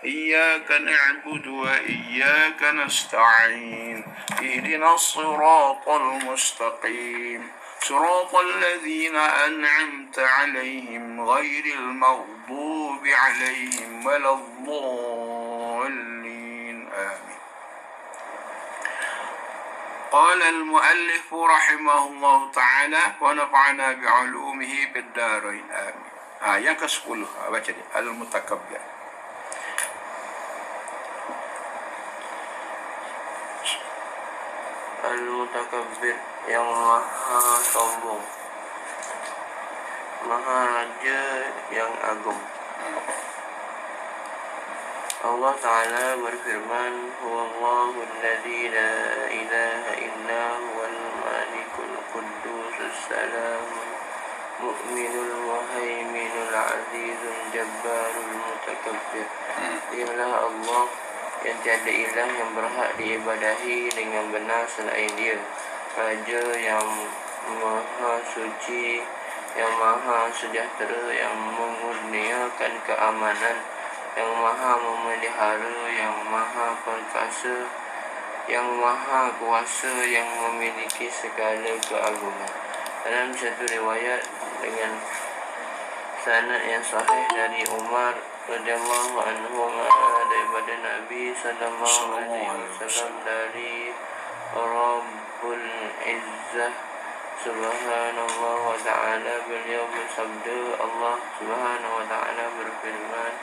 إياك نعبد وإياك نستعين اهدنا الصراط المستقيم صراط الذين أنعمت عليهم غير المغضوب عليهم ولا الضالين آمين. قال المؤلف رحمه الله تعالى ونفعنا بعلومه بالدارين آمين. Yang ke-10 baca dia Al-Mutakabbir. Al-Mutakabbir, yang maha sombong, maha raja yang agung. Allah Ta'ala berfirman, Huwallahu alladhi la ilaha illa huwal malikul qudusus salamul mu'minul muhaiminul azizul jabbarul mutakabbir. Dialah Allah yang tiada ilah yang berhak diibadahi dengan benar selain dia, Raja yang maha suci, yang maha sejahtera, yang mengurniakan keamanan, yang maha memelihara, yang maha perkasa, yang maha kuasa, yang memiliki segala keagungan. Dalam satu riwayat dengan sanad yang sahih dari Umar radhiyallahu anhu daripada Nabi sallallahu alaihi wasallam dari Rabbul Izzah subhanallah wa ta'ala, beliau bersabda, Allah subhanahu wa ta'ala berfirman,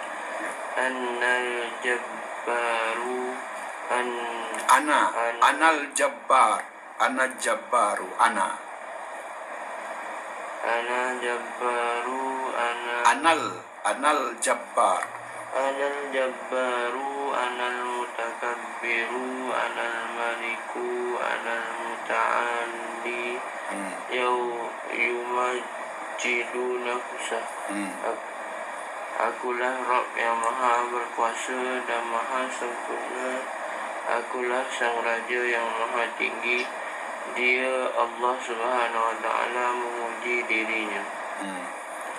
Anal jabbaru Anal jabbar Ana jabbaru Ana jabbaru Anal jabbar Anal jabbaru, anal mutakabbiru, anal maliku, anal muta'alli, yumajidu nafsah. Akulah Rabb yang maha berkuasa dan maha sempurna. Akulah sang Raja yang maha tinggi. Dia Allah Subhanahu wa ta'ala memuji dirinya.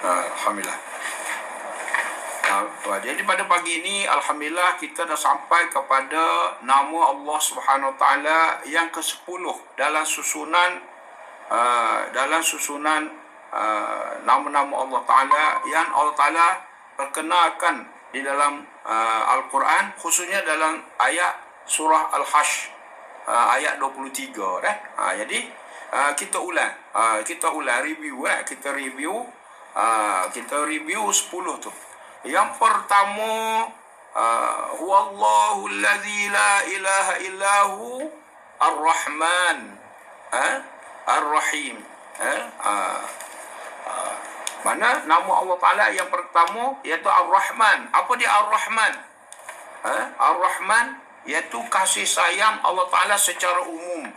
Alhamdulillah. Jadi pada pagi ini alhamdulillah kita dah sampai kepada nama Allah Subhanahu wa taala yang ke-10 dalam susunan nama-nama Allah taala yang Allah taala perkenalkan di dalam Al-Quran, khususnya dalam ayat surah Al-Hash ayat 23 dah. Jadi kita ulang review kita review 10 tu. Yang pertama, huwallahu allazi la ilaha illahu ar-Rahman ar-Rahim. Mana nama Allah Ta'ala yang pertama iaitu Ar-Rahman. Apa dia Ar-Rahman? Ar-Rahman iaitu kasih sayang Allah Ta'ala secara umum.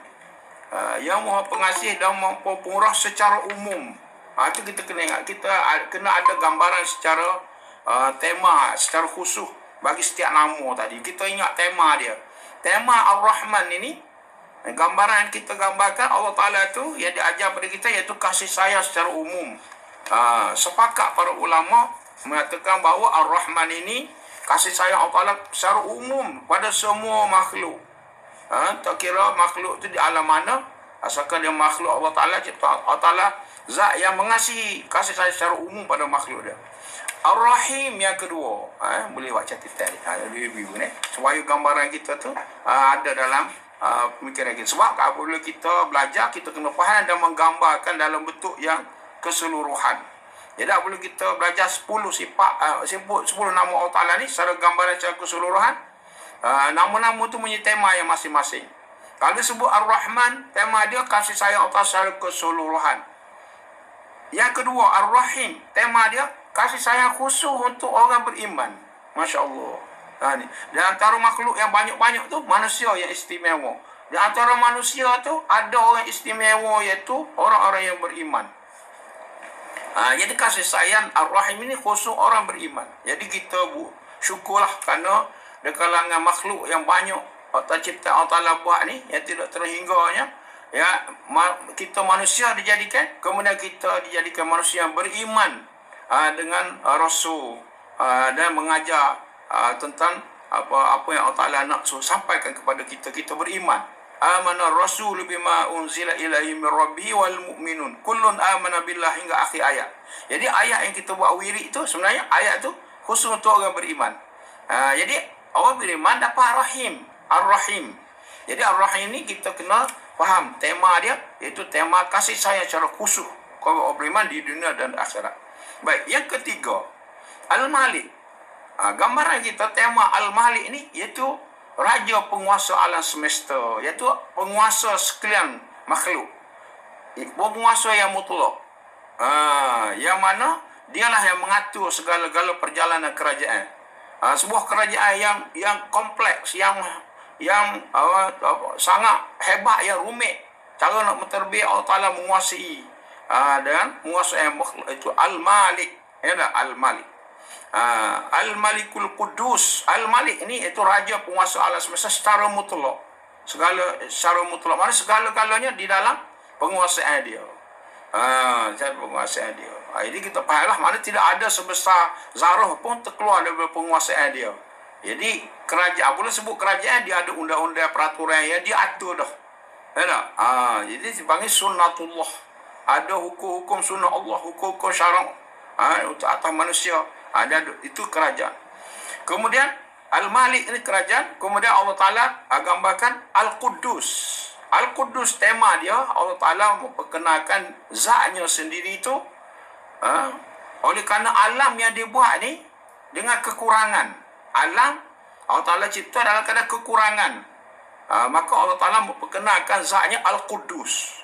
Yang maha pengasih dan maha pemurah secara umum. Itu kita kena ingat. Kita kena ada gambaran secara tema, secara khusus bagi setiap nama tadi. Kita ingat tema dia. Tema Ar-Rahman ini, gambaran yang kita gambarkan Allah Ta'ala itu yang diajar pada kita iaitu kasih sayang secara umum. Sepakat para ulama mengatakan bahawa Ar-Rahman ini kasih sayang Allah Ta'ala secara umum pada semua makhluk. Tak kira makhluk itu di alam mana, asalkan dia makhluk Allah Ta'ala, cipta Allah Ta'ala, zat yang mengasihi, kasih sayang secara umum pada makhluk dia. Ar-Rahim yang kedua, boleh buat catatan review ni supaya gambaran kita tu ada dalam pemikiran kita. Sebab apabila kita belajar, kita kena faham dan menggambarkan dalam bentuk yang keseluruhan. Jadi apabila kita belajar 10 nama Allah Ta'ala ni secara gambaran secara keseluruhan, nama-nama tu punya tema yang masing-masing. Kalau disebut Ar-Rahman, tema dia kasih sayang Allah secara keseluruhan. Yang kedua, Ar-Rahim, tema dia kasih sayang khusus untuk orang beriman. Masya Allah. Ni. Di antara makhluk yang banyak-banyak tu, manusia yang istimewa. Di antara manusia tu, ada orang istimewa, iaitu orang-orang yang beriman. Jadi kasih sayang Ar-Rahim ini khusus orang beriman. Jadi kita syukurlah kerana di kalangan makhluk yang banyak tercipta Allah Ta'ala buat ni, yang tidak terhingganya, ya, kita manusia dijadikan, kemudian kita dijadikan manusia yang beriman dengan Rasul dan mengajar tentang apa yang Allah Ta'ala nak sampaikan kepada kita. Kita beriman. Amana rasul bima unzila ilaihi min rabbi wal mu'minun kullun amana billah, hingga akhir ayat. Jadi ayat yang kita buat wirid tu sebenarnya ayat tu khusus untuk orang beriman. Jadi orang beriman dapat rahim, ar-rahim. Jadi ar-rahim ni kita kena faham tema dia, iaitu tema kasih sayang secara khusus kepada orang beriman di dunia dan akhirat. Baik, yang ketiga, Al-Malik. Gambaran kita tema Al-Malik ni iaitu raja penguasa alam semesta, iaitu penguasa sekalian makhluk, penguasa yang mutlak, yang mana dialah yang mengatur segala-gala perjalanan kerajaan. Sebuah kerajaan yang kompleks, yang sangat hebat, yang rumit. Cara nak menterbit Allah Ta'ala menguasai, dan menguasai makhluk itu Al-Malik. Ya tak? Al-Malik. Al-Malikul Qudus. Al-Malik ini itu raja penguasa alam semesta secara mutlak. Secara mutlak. Mana segala-galanya di dalam penguasaan dia. Cara penguasaan dia. Jadi kita fahamlah mana tidak ada sebesar zarah pun terkeluar daripada penguasaan dia. Jadi kerajaan, boleh sebut kerajaan, dia ada undang-undang peraturan yang dia atur dah. Ya tak? Jadi dipanggil sunnatullah. Ada hukum-hukum sunnah Allah, hukum-hukum syarak untuk atas manusia. Itu kerajaan. Kemudian Al-Malik ini kerajaan. Kemudian Allah Ta'ala gambarkan Al-Qudus. Al-Qudus tema dia, Allah Ta'ala memperkenalkan zatnya sendiri itu. Oleh kerana alam yang dibuat ni dengan kekurangan. Alam Allah Ta'ala cipta dalam keadaan kekurangan. Maka Allah Ta'ala memperkenalkan zatnya Al-Qudus.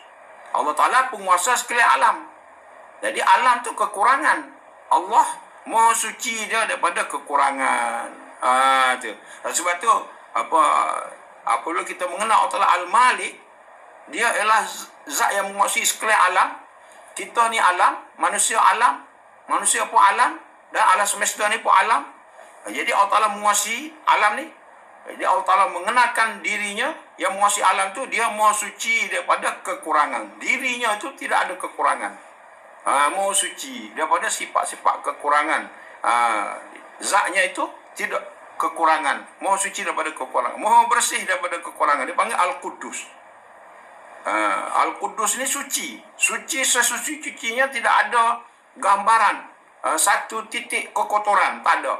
Allah Ta'ala penguasa sekalian alam. Jadi alam tu kekurangan. Allah Maha suci dia daripada kekurangan. Tu. Sebab tu apabila kita mengenal Allah Ta'ala Al-Malik, dia ialah zat yang menguasai sekalian alam. Kita ni alam, manusia pun alam, dan alam semesta ni pun alam. Jadi Allah Ta'ala menguasai alam ni. Jadi Allah Ta'ala mengenalkan dirinya yang menguasai alam tu, dia Maha suci daripada kekurangan. Dirinya itu tidak ada kekurangan. Maha suci daripada sifat-sifat kekurangan. Zatnya itu tidak kekurangan. Maha suci daripada kekurangan. Maha bersih daripada kekurangan. Dia panggil Al-Qudus. Al-Qudus ni suci. Suci sesuci-sucinya, tidak ada gambaran satu titik kekotoran. Tak ada.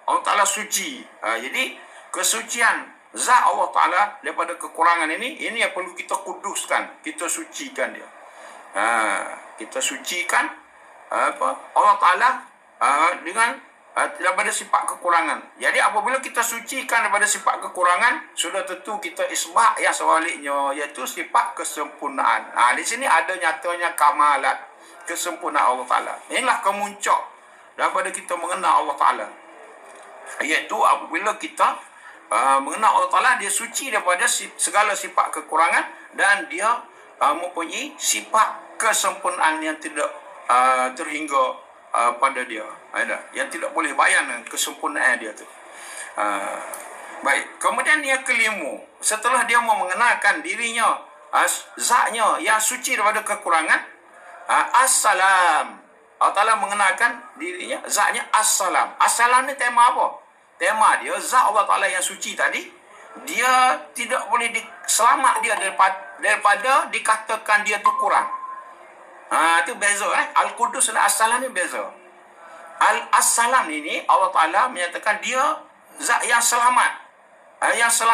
Allah Ta'ala suci. Jadi kesucian zat Allah Ta'ala daripada kekurangan ini yang perlu kita kuduskan. Kita sucikan dia. Kita sucikan Allah Ta'ala dengan daripada sifat kekurangan. Jadi apabila kita sucikan daripada sifat kekurangan, sudah tentu kita isbah yang sebaliknya, iaitu sifat kesempurnaan. Di sini ada nyatanya kamalat, kesempurnaan Allah Ta'ala. Inilah kemuncak daripada kita mengenal Allah Ta'ala, iaitu apabila kita mengenal Allah Ta'ala, dia suci daripada segala sifat kekurangan, dan dia mempunyai sifat kesempurnaan yang tidak terhingga pada dia. Yang tidak boleh bayangkan kesempurnaan dia tu. Baik, kemudian yang kelima, setelah dia mau mengenalkan dirinya, zatnya yang suci daripada kekurangan, As-Salam. Allah Ta'ala mengenalkan dirinya, zatnya As-Salam. As-Salam ni tema apa? Tema dia, zat Allah Ta'ala yang suci tadi, dia tidak boleh selamat dia daripada dikatakan dia tu kurang. Itu beza. Al-Qudus dan As-Salam ni beza. As-Salam ini Allah Ta'ala menyatakan dia zat yang selamat. Yang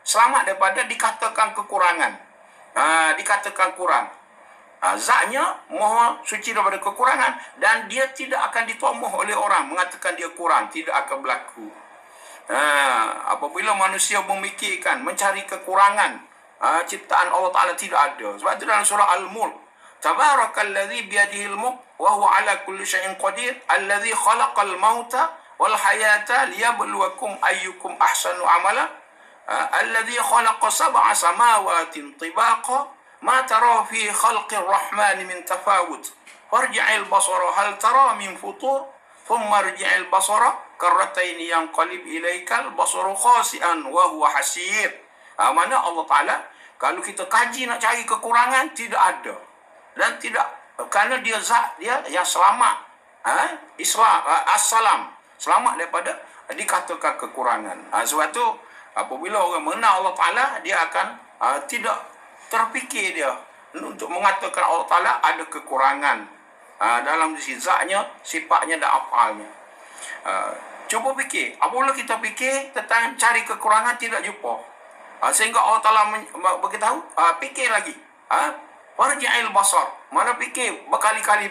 selamat daripada dikatakan kekurangan. Dikatakan kurang. Zatnya Maha suci daripada kekurangan, dan dia tidak akan ditomoh oleh orang mengatakan dia kurang. Tidak akan berlaku. Apabila manusia memikirkan, mencari kekurangan ciptaan Allah Ta'ala, tidak ada. Sebab itu dalam surah Al-Mulk, Tabarakalladzi biyadihil mulk wa huwa ala kulli syai'in qadir alladzi khalaqal mauta wal hayata liyabluwakum ayyukum ahsanu amala alladzi khalaqa sab'a samawatin tibaqa ma tara fi khalqir rahmani min tafawut farji'il basara hal tara min futur thumma rji'il basara karratain yanqalib ilaikal basaru khasi'an wa huwa hasir. Mana Allah Ta'ala, kalau kita kaji nak cari kekurangan, tidak ada. Dan tidak, kerana dia zat dia yang selamat. As-Salam, selamat daripada dikatakan kekurangan. Sebab tu apabila orang mengenal Allah Ta'ala, dia akan tidak terfikir dia untuk mengatakan Allah Ta'ala ada kekurangan dalam zatnya, sifatnya dan afalnya. Cuba fikir, apabila kita fikir tentang cari kekurangan tidak jumpa, sehingga Allah Ta'ala beritahu, fikir lagi, warji'il basar, mana fikir, berkali-kali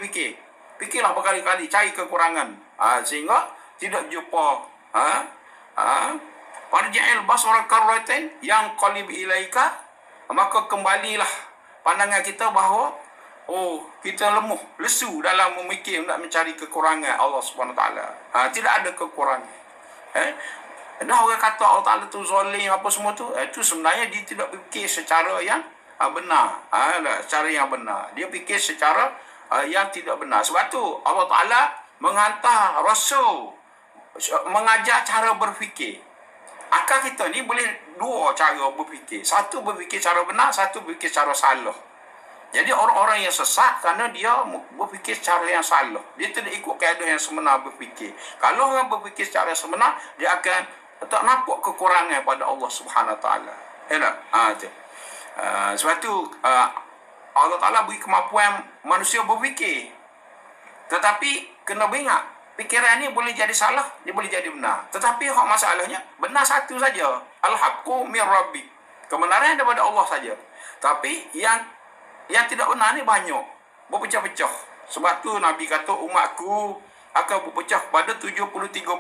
fikirlah berkali-kali, cari kekurangan, sehingga tidak jumpa. Warji'il basar karratain yang qalib ilaika, maka kembalilah pandangan kita bahawa kita lemah, lesu dalam memikir nak mencari kekurangan Allah Subhanahu Taala. Tidak ada kekurangan. Dah orang kata Allah Taala tu zalim apa semua tu, itu sebenarnya dia tidak fikir secara yang benar. Secara yang benar. Dia fikir secara yang tidak benar. Sebab tu Allah Taala menghantar rasul mengajar cara berfikir. Akal kita ni boleh dua cara berfikir. Satu berfikir cara benar, satu berfikir cara salah. Jadi orang-orang yang sesat kerana dia berfikir secara yang salah. Dia tidak ikut kaedah yang sebenar berfikir. Kalau orang berfikir secara sebenar, dia akan tak nampak kekurangan pada Allah Subhanahu Taala. Tak? Sebab tu Allah Taala beri kemampuan manusia berfikir. Tetapi kena ingat, fikiran ni boleh jadi salah, dia boleh jadi benar. Tetapi hak masalahnya, benar satu saja. Al-haqqu min rabbik. Kebenaran daripada Allah saja. Tapi yang tidak benar ni banyak, berpecah-pecah. Sebab tu Nabi kata umatku akan berpecah pada 73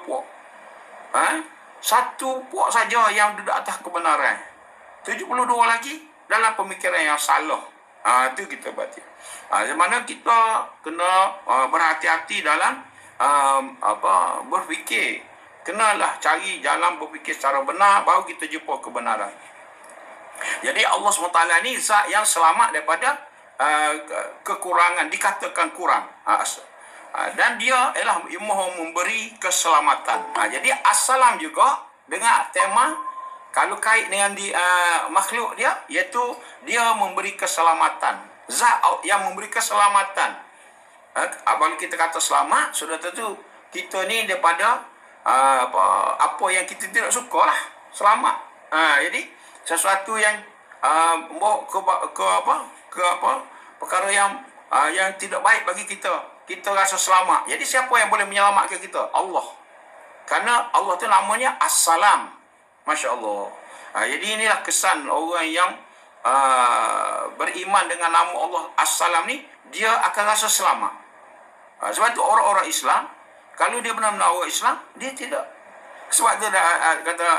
puak. Satu puak saja yang duduk atas kebenaran, 72 lagi dalam pemikiran yang salah. Itu kita berarti. Mana kita kena berhati-hati dalam berfikir. Kenalah cari jalan berfikir secara benar, baru kita jumpa kebenaran. Jadi Allah SWT ni zat yang selamat daripada kekurangan, dikatakan kurang. Dan dia ialah Maha memberi keselamatan. Jadi assalam juga dengan tema, kalau kait dengan makhluk dia, iaitu dia memberi keselamatan. Zat yang memberi keselamatan. Kalau kita kata selamat, sudah tentu kita ni daripada apa yang kita tidak suka lah, selamat. Jadi sesuatu yang perkara yang tidak baik bagi kita, kita rasa selamat. Jadi siapa yang boleh menyelamatkan kita? Allah. Karena Allah tu namanya As-Salam. Masya Allah. Jadi inilah kesan orang yang beriman dengan nama Allah As-Salam ni, dia akan rasa selamat. Sebab tu orang-orang Islam, kalau dia benar-benar orang Islam, dia tidak. Sebab tu kata,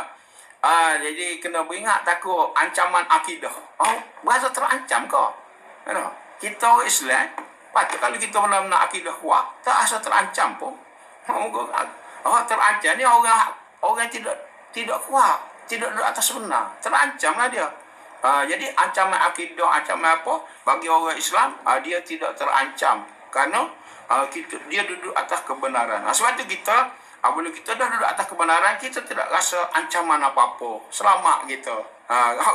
jadi kena beringat takut ancaman akidah. Berasa terancam kau. Kita orang Islam, patut kalau kita benar-benar akidah kuat, tak rasa terancam pun. Terancam ni orang tidak kuat, tidak duduk atas benar. Terancamlah dia. Jadi ancaman akidah, ancaman apa, bagi orang Islam, dia tidak terancam. Kerana dia duduk atas kebenaran. Sebab tu kita, bila kita dah duduk atas kebenaran, kita tidak rasa ancaman apa-apa. Selamat kita.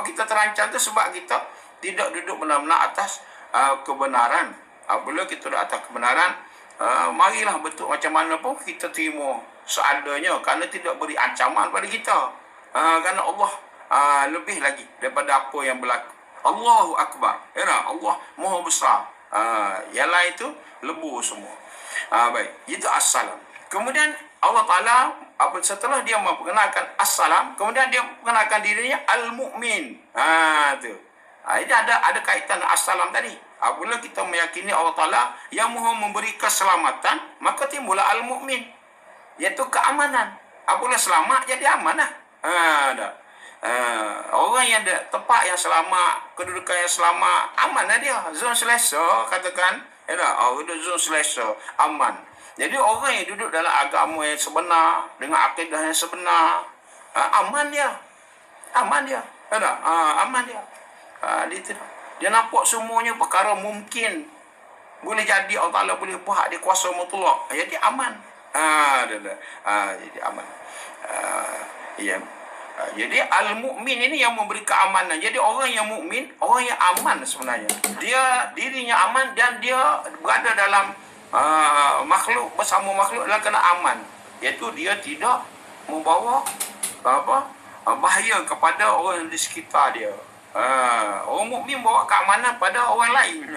Kita terancam tu sebab kita tidak duduk benar-benar atas kebenaran. Bila kita duduk atas kebenaran, marilah betul macam mana pun kita terima seadanya. Kerana tidak beri ancaman pada kita. Kerana Allah lebih lagi daripada apa yang berlaku. Allahu Akbar. Allah Maha Besar. Yang lain itu lebu semua. Baik, itu As-Salam. Kemudian Allah Ta'ala setelah dia memperkenalkan As-Salam, kemudian dia memperkenalkan dirinya Al-Mu'min. Tu. Ini ada kaitan As-Salam tadi. Apabila kita meyakini Allah Ta'ala yang Maha memberi keselamatan, maka timbullah Al-Mu'min, iaitu keamanan. Apabila selamat, jadi aman lah. Orang yang ada tempat yang selamat, kedudukan yang selamat, aman lah dia. Zon selesa, katakan. Zon selesa, aman. Jadi orang yang duduk dalam agama yang sebenar, dengan akidah yang sebenar, aman dia. Aman dia. Aman dia. Dia nampak semuanya perkara mungkin. Boleh jadi Allah Ta'ala boleh buat, dia kuasa mutlak. Jadi aman. Jadi aman. Jadi Al-Mu'min ini yang memberi keamanan. Jadi orang yang mukmin, orang yang aman sebenarnya. Dia dirinya aman dan dia berada dalam makhluk, bersama makhluk adalah kena aman. Iaitu dia tidak membawa bahaya kepada orang di sekitar dia. Orang mukmin bawa keamanan pada orang lain.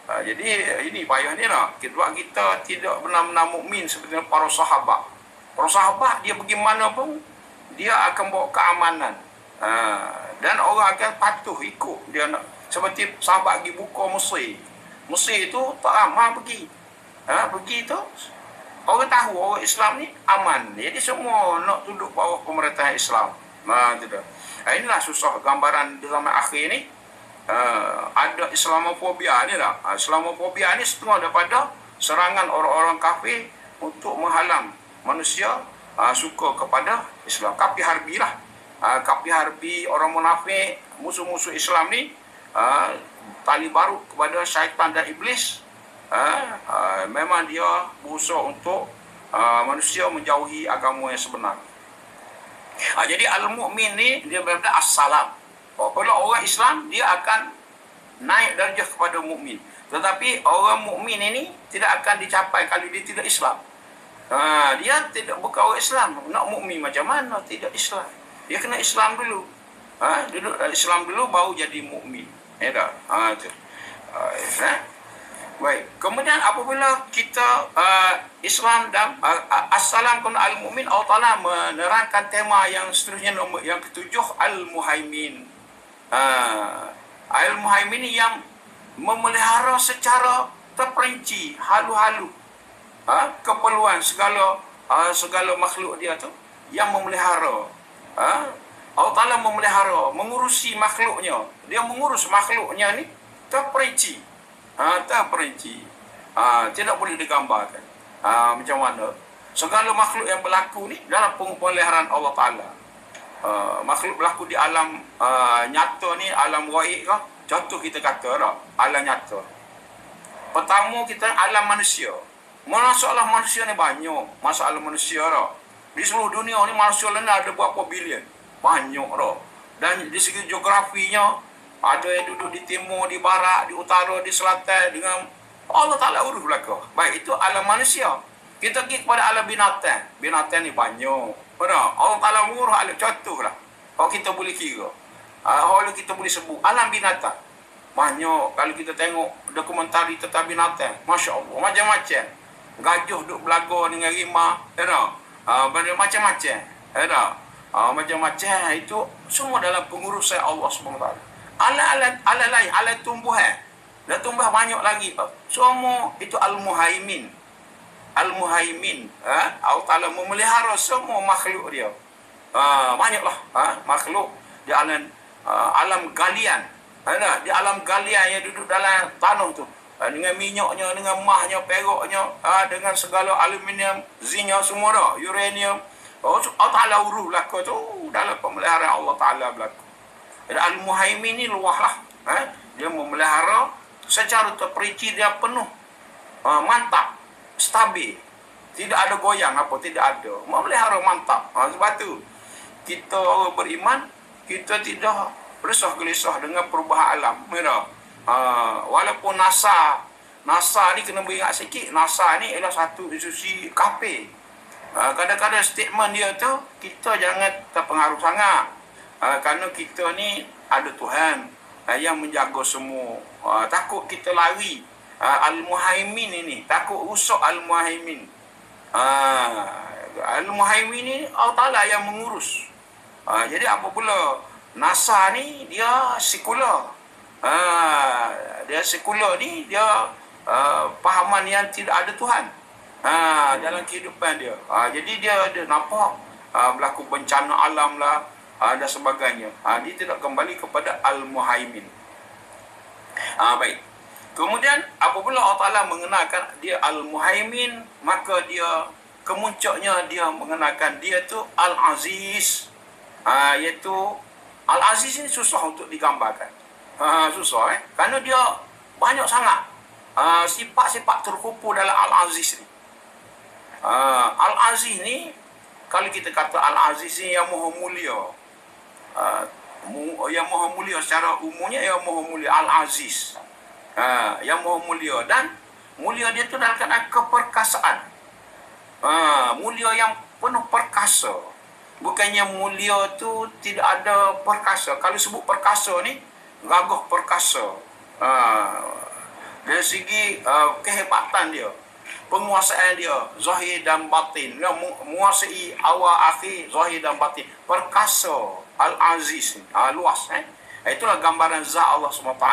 Jadi ini payah ni lah. Sebab kita tidak benar-benar mukmin seperti para sahabat. Para sahabat dia pergi mana pun dia akan bawa keamanan. Dan orang akan patuh ikut dia nak. Seperti sahabat pergi buka Mesir. Mesir itu tak ramai pergi. Pergi tu orang tahu orang Islam ni aman. Jadi semua nak duduk bawah pemerintahan Islam. Inilah susah gambaran di zaman akhir ni. Ada Islamofobia ni lah. Islamofobia ni setengah daripada serangan orang-orang kafir untuk menghalang manusia suka kepada Islam. Kapi harbi lah. Kapi harbi orang munafik, musuh-musuh Islam ni tali baru kepada syaitan dan iblis. Memang dia berusaha untuk manusia menjauhi agama yang sebenar. Jadi al-mu'min ni dia berarti as-salam. Kalau orang Islam dia akan naik darjah kepada mukmin. Tetapi orang mukmin ini tidak akan dicapai kalau dia tidak Islam. Dia tidak bukan orang Islam. Nak mukmin macam mana tidak Islam? Dia kena Islam dulu. Duduk Islam dulu baru jadi mukmin. Baik. Kemudian apabila kita Islam dan Assalamualaikum al-mu'min, Allah Ta'ala menerangkan tema yang seterusnya, yang ketujuh, al-muhaimin. Al-muhaimin yang memelihara secara terperinci, halu-halu keperluan segala makhluk dia tu, yang memelihara. Allah Ta'ala memelihara, mengurusi makhluknya. Dia mengurus makhluknya ni terperinci. Terperinci. Tidak boleh digambarkan. Macam mana? Segala makhluk yang berlaku ni dalam pemeliharaan Allah Ta'ala. Makhluk berlaku di alam nyata ni, alam gaib ke? Contoh kita kata tak? Alam nyata. Pertama kita alam manusia. Masalah manusia ni banyak. Masalah manusia tak? Di seluruh dunia ni manusia ni ada berapa bilion? Banyak tak? Dan di segi geografinya, ada yang duduk di timur, di barat, di utara, di selatan, dengan Allah Ta'ala urus belakang. Baik, itu alam manusia. Kita pergi kepada alam binatang. Binatang ni banyak. Benar? Allah Ta'ala mengurus alam. Contoh lah. Kalau kita boleh kira. Kalau kita boleh sebut. Alam binatang. Banyak. Kalau kita tengok dokumentari tentang binatang. Masya Allah. Macam-macam. Gajah duduk belaga dengan rimah. Benar? Macam-macam. Benar? Macam-macam. Itu semua dalam pengurusan Allah SWT. Alat lain, alat tumbuhan. Dah tumbuh banyak lagi. Semua itu al-muhaimin. Al-muhaimin. Allah Ta'ala memelihara semua makhluk dia. Banyaklah makhluk di alam galian. Di alam galian yang duduk dalam tanah tu. Dengan minyaknya, dengan mahnya, peraknya, dengan segala aluminium, zinc semua dah. Uranium. Allah Ta'ala urus belakang tu dalam pemeliharaan Allah Ta'ala belakang. Al-muhaimin ni luah lah. Dia memelihara secara terperinci, dia penuh, mantap, stabil. Tidak ada goyang apa, tidak ada. Memelihara mantap. Sebab tu kita orang beriman, kita tidak resah-gelisah dengan perubahan alam. Walaupun NASA ni kena beringat sikit. NASA ni ialah satu institusi kafir. Kadang-kadang statement dia tu kita jangan terpengaruh sangat. Kerana kita ni ada Tuhan yang menjaga semua. Takut kita lari al-muhaimin ini, takut rusak al-muhaimin. Al-muhaimin ni Allah Ta'ala yang mengurus. Jadi apabila NASA ni dia sekular. Dia sekular ni dia pahaman yang tidak ada Tuhan dalam kehidupan dia. Jadi dia nampak berlaku bencana alam lah, dan sebagainya. Dia tidak kembali kepada al-muhaimin. Baik. Kemudian apabila Allah Ta'ala mengenalkan dia al-muhaimin, maka dia kemuncaknya dia mengenalkan dia tu al-aziz. Iaitu al-aziz ini susah untuk digambarkan. Susah kerana dia banyak sangat sifat-sifat terkumpul dalam al-aziz ni. Al-aziz ni, kalau kita kata al-aziz ni yang maha mulia, yang maha mulia secara umumnya, yang maha mulia al-aziz, yang maha mulia, dan mulia dia tu dalam keadaan keperkasaan, mulia yang penuh perkasa. Bukannya mulia tu tidak ada perkasa. Kalau sebut perkasa ni, gagah perkasa. Dari segi kehebatan dia, penguasaan dia, zahir dan batin. Dia menguasai awal akhir, zahir dan batin. Perkasa, Al-Aziz, luas. Itulah gambaran zat Allah SWT,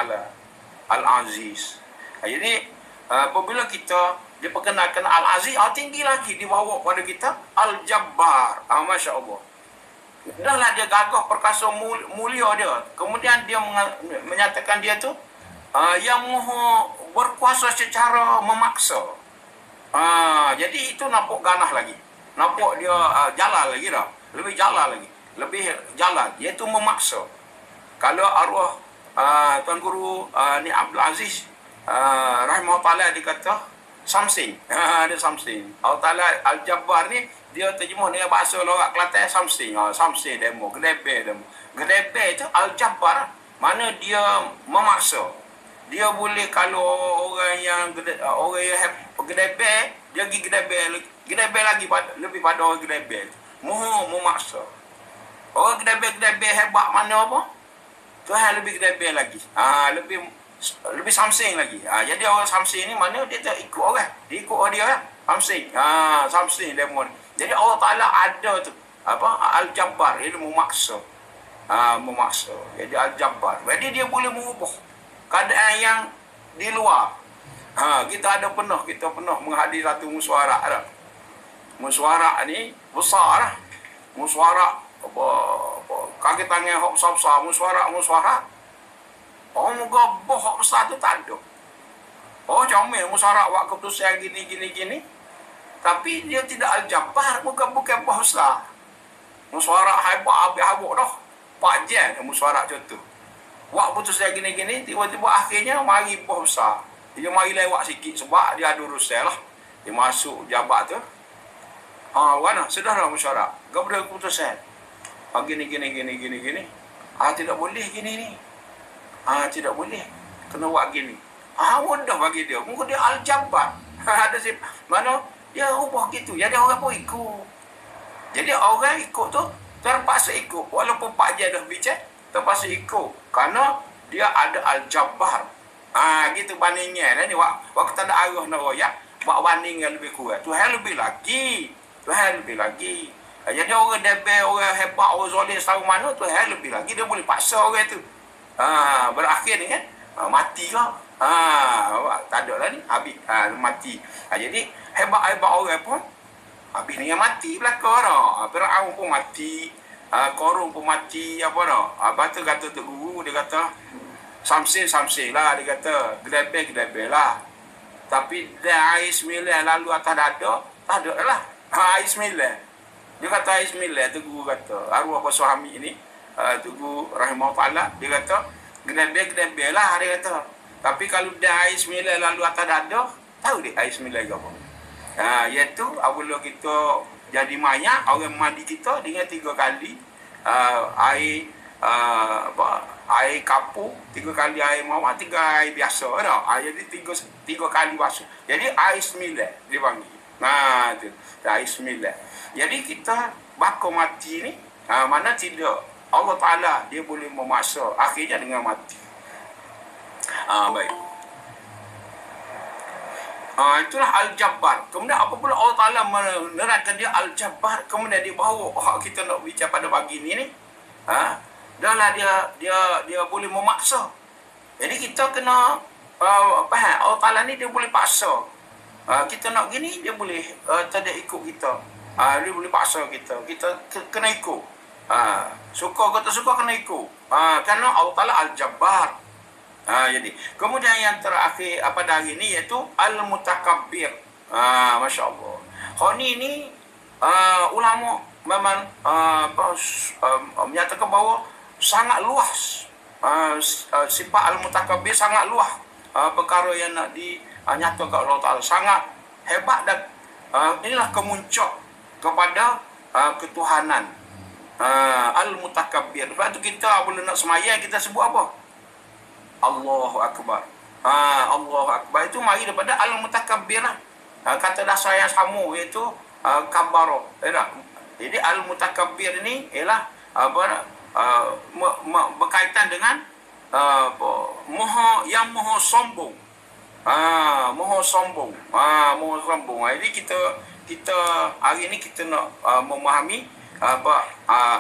Al-Aziz. Jadi, apabila kita diperkenalkan Al-Aziz, tinggi lagi dibawa pada kita Al-Jabbar. Masya Allah. Dah lah dia gagah perkasa mulia dia. Kemudian dia menyatakan dia tu yang maha berkuasa secara memaksa. Jadi itu nampak ganah lagi. Nampak dia jalan lagi dah. Lebih jalan lagi. Lebih jalan. Iaitu memaksa. Kalau arwah Tuan Guru ni Abdul Aziz rahimahullah dia kata something. Dia something. Allah Ta'ala Al-Jabbar ni dia terjemah dengan bahasa lorak Kelantan something. Something demo. Gedebe demo. Gedebe tu Al-Jabbar. Mana dia memaksa. Dia boleh kalau orang yang gedebe, dia pergi gedebe lagi lebih pada orang gedebe. Moho memaksa. Orang gedebe hebat mana apa? Tuhan lebih gedebe lagi. Lebih samsing lagi. Jadi orang samsing ni mana dia tak ikut orang. Dia ikut orang dia kan. Samsing. Samsing demo ni. Jadi Allah Ta'ala ada tu. Al-Jabbar. Dia memaksa. Memaksa. Jadi Al-Jabbar. Jadi dia boleh mengubah keadaan yang di luar. Kita pernah menghadiri satu musyawarah dah. Musyawarah ni besar lah. Musyawarah kaki tangan hok besar-besar. Musyawarah. Orang gabah hok besar tu tak ada. Comel musyawarah buat keputusan gini. Tapi dia tidak Al-Jabbar. Bukan besar. Musyawarah hebat habis-habis dah. 4 jam musyawarah contoh. Buat putusan gini-gini, tiba-tiba akhirnya mari bos besar. Dia mari lewat sikit sebab dia ada urusan lah. Dia masuk jabat tu. Mana? Sudah dah musyawarah. Gabra keputusan. Gini. Tidak boleh gini ni. Tidak boleh. Kena buat gini. Mudah bagi dia. Mungkin dia Al-Jabbar. Ada sip. Mana? Dia ubah gitu. Jadi orang pun ikut. Jadi orang ikut tu terpaksa ikut. Walaupun Pak Jai dah bicara, terpaksa ikut. Kerana dia ada Al-Jabbar. Gitu bandingnya. Ni waktu tak ada arah nak royak, buat banding yang lebih kuat. Tuhan lebih lagi. Jadi orang debel, orang hebat, orang zolim setahu mana, Tuhan lebih lagi. Dia boleh paksa orang tu. Berakhir ni kan, mati ke? Tak ada lah ni, habis. Mati. Jadi hebat-hebat orang pun habis dengan mati belakang dah. Fir'aun pun mati. Korun pun mati. Lepas tu kata Tok Guru, dia kata Samsing lah. Dia kata gedebel lah. Tapi dia air 9 lalu atas dada, tak ada lah. Air 9. Dia kata air 9. Tok Guru kata, arwah Pak Suami ni, Tok Guru rahimahullah, dia kata gedebel lah. Dia kata, tapi kalau dia air 9 lalu atas dada, tahu dia air 9 ke apa? Iaitu apabila kita jadi mayat, orang mandi kita dengan 3 kali air kapur, 3 kali air mawar, 3 air biasa dah. Jadi 3 kali basuh. Jadi air 9 dia panggil. Tu air 9. Jadi kita bakar mati ni, mana tidak Allah Ta'ala dia boleh memaksa akhirnya dengan mati. Baik. Itulah Al-Jabbar. Kemudian apabila Allah Ta'ala menerangkan dia Al-Jabbar, kemudian dia bawa kita nak bicara pada pagi ni dah lah dia boleh memaksa. Jadi kita kena faham Allah Ta'ala ni dia boleh paksa. Kita nak gini dia boleh tidak ikut kita. Dia boleh paksa kita. Kita kena ikut. Suka ke tak suka kena ikut. Kerana Allah Ta'ala Al-Jabbar. Jadi kemudian yang terakhir pada hari ini iaitu Al-Mutakabbir. Masya Allah. Khani ni ulama memang menyatakan bahawa sangat luas. Sifat Al-Mutakabbir sangat luas. Perkara yang nak dinyatakan Allah Ta'ala sangat hebat dan inilah kemuncak kepada ketuhanan. Al-Mutakabbir. Sebab tu kita bila nak semayang kita sebut apa? Allahu Akbar. Allahu Akbar itu mari daripada Al-Mutakabbir lah. Kata dasar yang sama iaitu kabaro. Jadi al-mutakabbir ni ialah berkaitan dengan moho sombong. Moho sombong. Moho sombong. Jadi kita hari ni kita nak memahami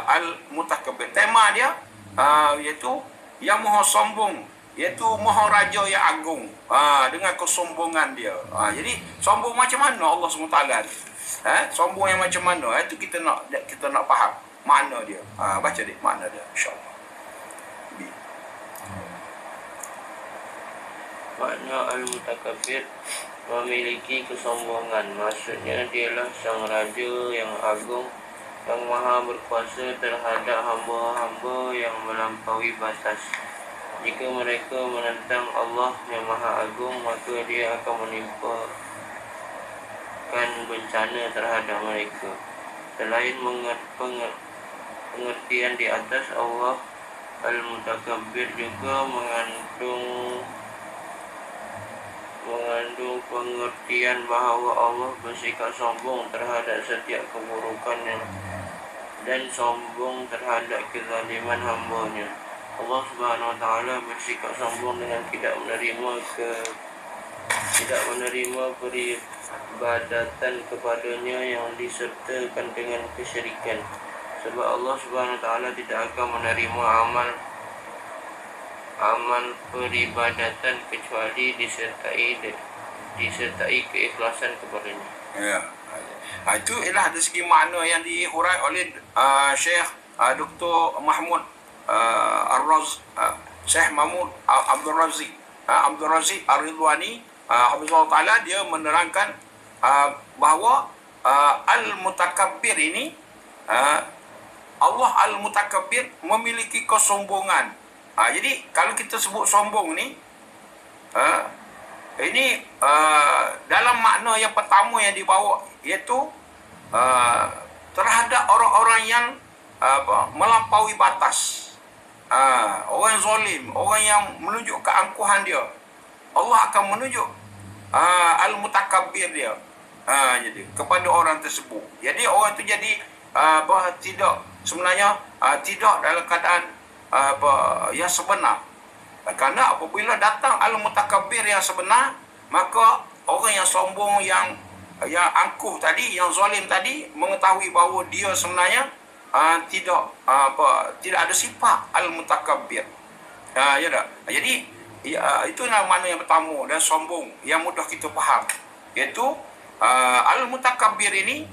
al-mutakabbir. Tema dia iaitu yang moho sombong, iaitu moho raja yang agung, dengan kesombongan dia. Jadi sombong macam mana Allah SWT ni? Sombong yang macam mana? Itu kita nak faham makna dia. Baca dik makna dia, insya-Allah. Makna al-mutakabbir, memiliki kesombongan. Maksudnya dialah sang raja yang agung, yang maha berkuasa terhadap hamba-hamba yang melampaui batas. Jika mereka menentang Allah yang maha agung, maka dia akan menimpakan bencana terhadap mereka. Selain pengertian di atas, Allah al-mutakabbir juga mengandung pengertian bahawa Allah bersikap sombong terhadap setiap keburukannya dan sombong terhadap kezaliman hamba-Nya. Allah Subhanahu Wa Taala bersikap sombong dengan tidak menerima peribadatan kepadanya yang disertakan dengan kesyirikan. Sebab Allah Subhanahu Wa Taala tidak akan menerima amal peribadatan kecuali disertai keikhlasan kepadanya. Ya. Itu ialah dari segi makna yang dihurai oleh Syekh Dr. Mahmud Syekh Mahmud Abdul Razik Ar-Ridwani Hafizahullah Ta'ala. Dia menerangkan bahawa al-mutakabbir ini, Allah al-mutakabbir memiliki kesombongan. Jadi kalau kita sebut sombong ni, ini dalam makna yang pertama yang dibawa, iaitu terhadap orang-orang yang melampaui batas, orang zalim, orang yang menunjuk keangkuhan dia. Allah akan menunjuk al-mutakabbir dia jadi kepada orang tersebut. Jadi orang tu jadi tidak sebenarnya tidak dalam keadaan yang sebenar. Kerana apabila datang al-mutakabbir yang sebenar, maka orang yang sombong, yang angkuh tadi, yang zalim tadi, mengetahui bahawa dia sebenarnya tidak ada sifat al-mutakabbir. Ya tak? Jadi itulah makna yang pertama dan sombong yang mudah kita faham, iaitu al-mutakabbir ini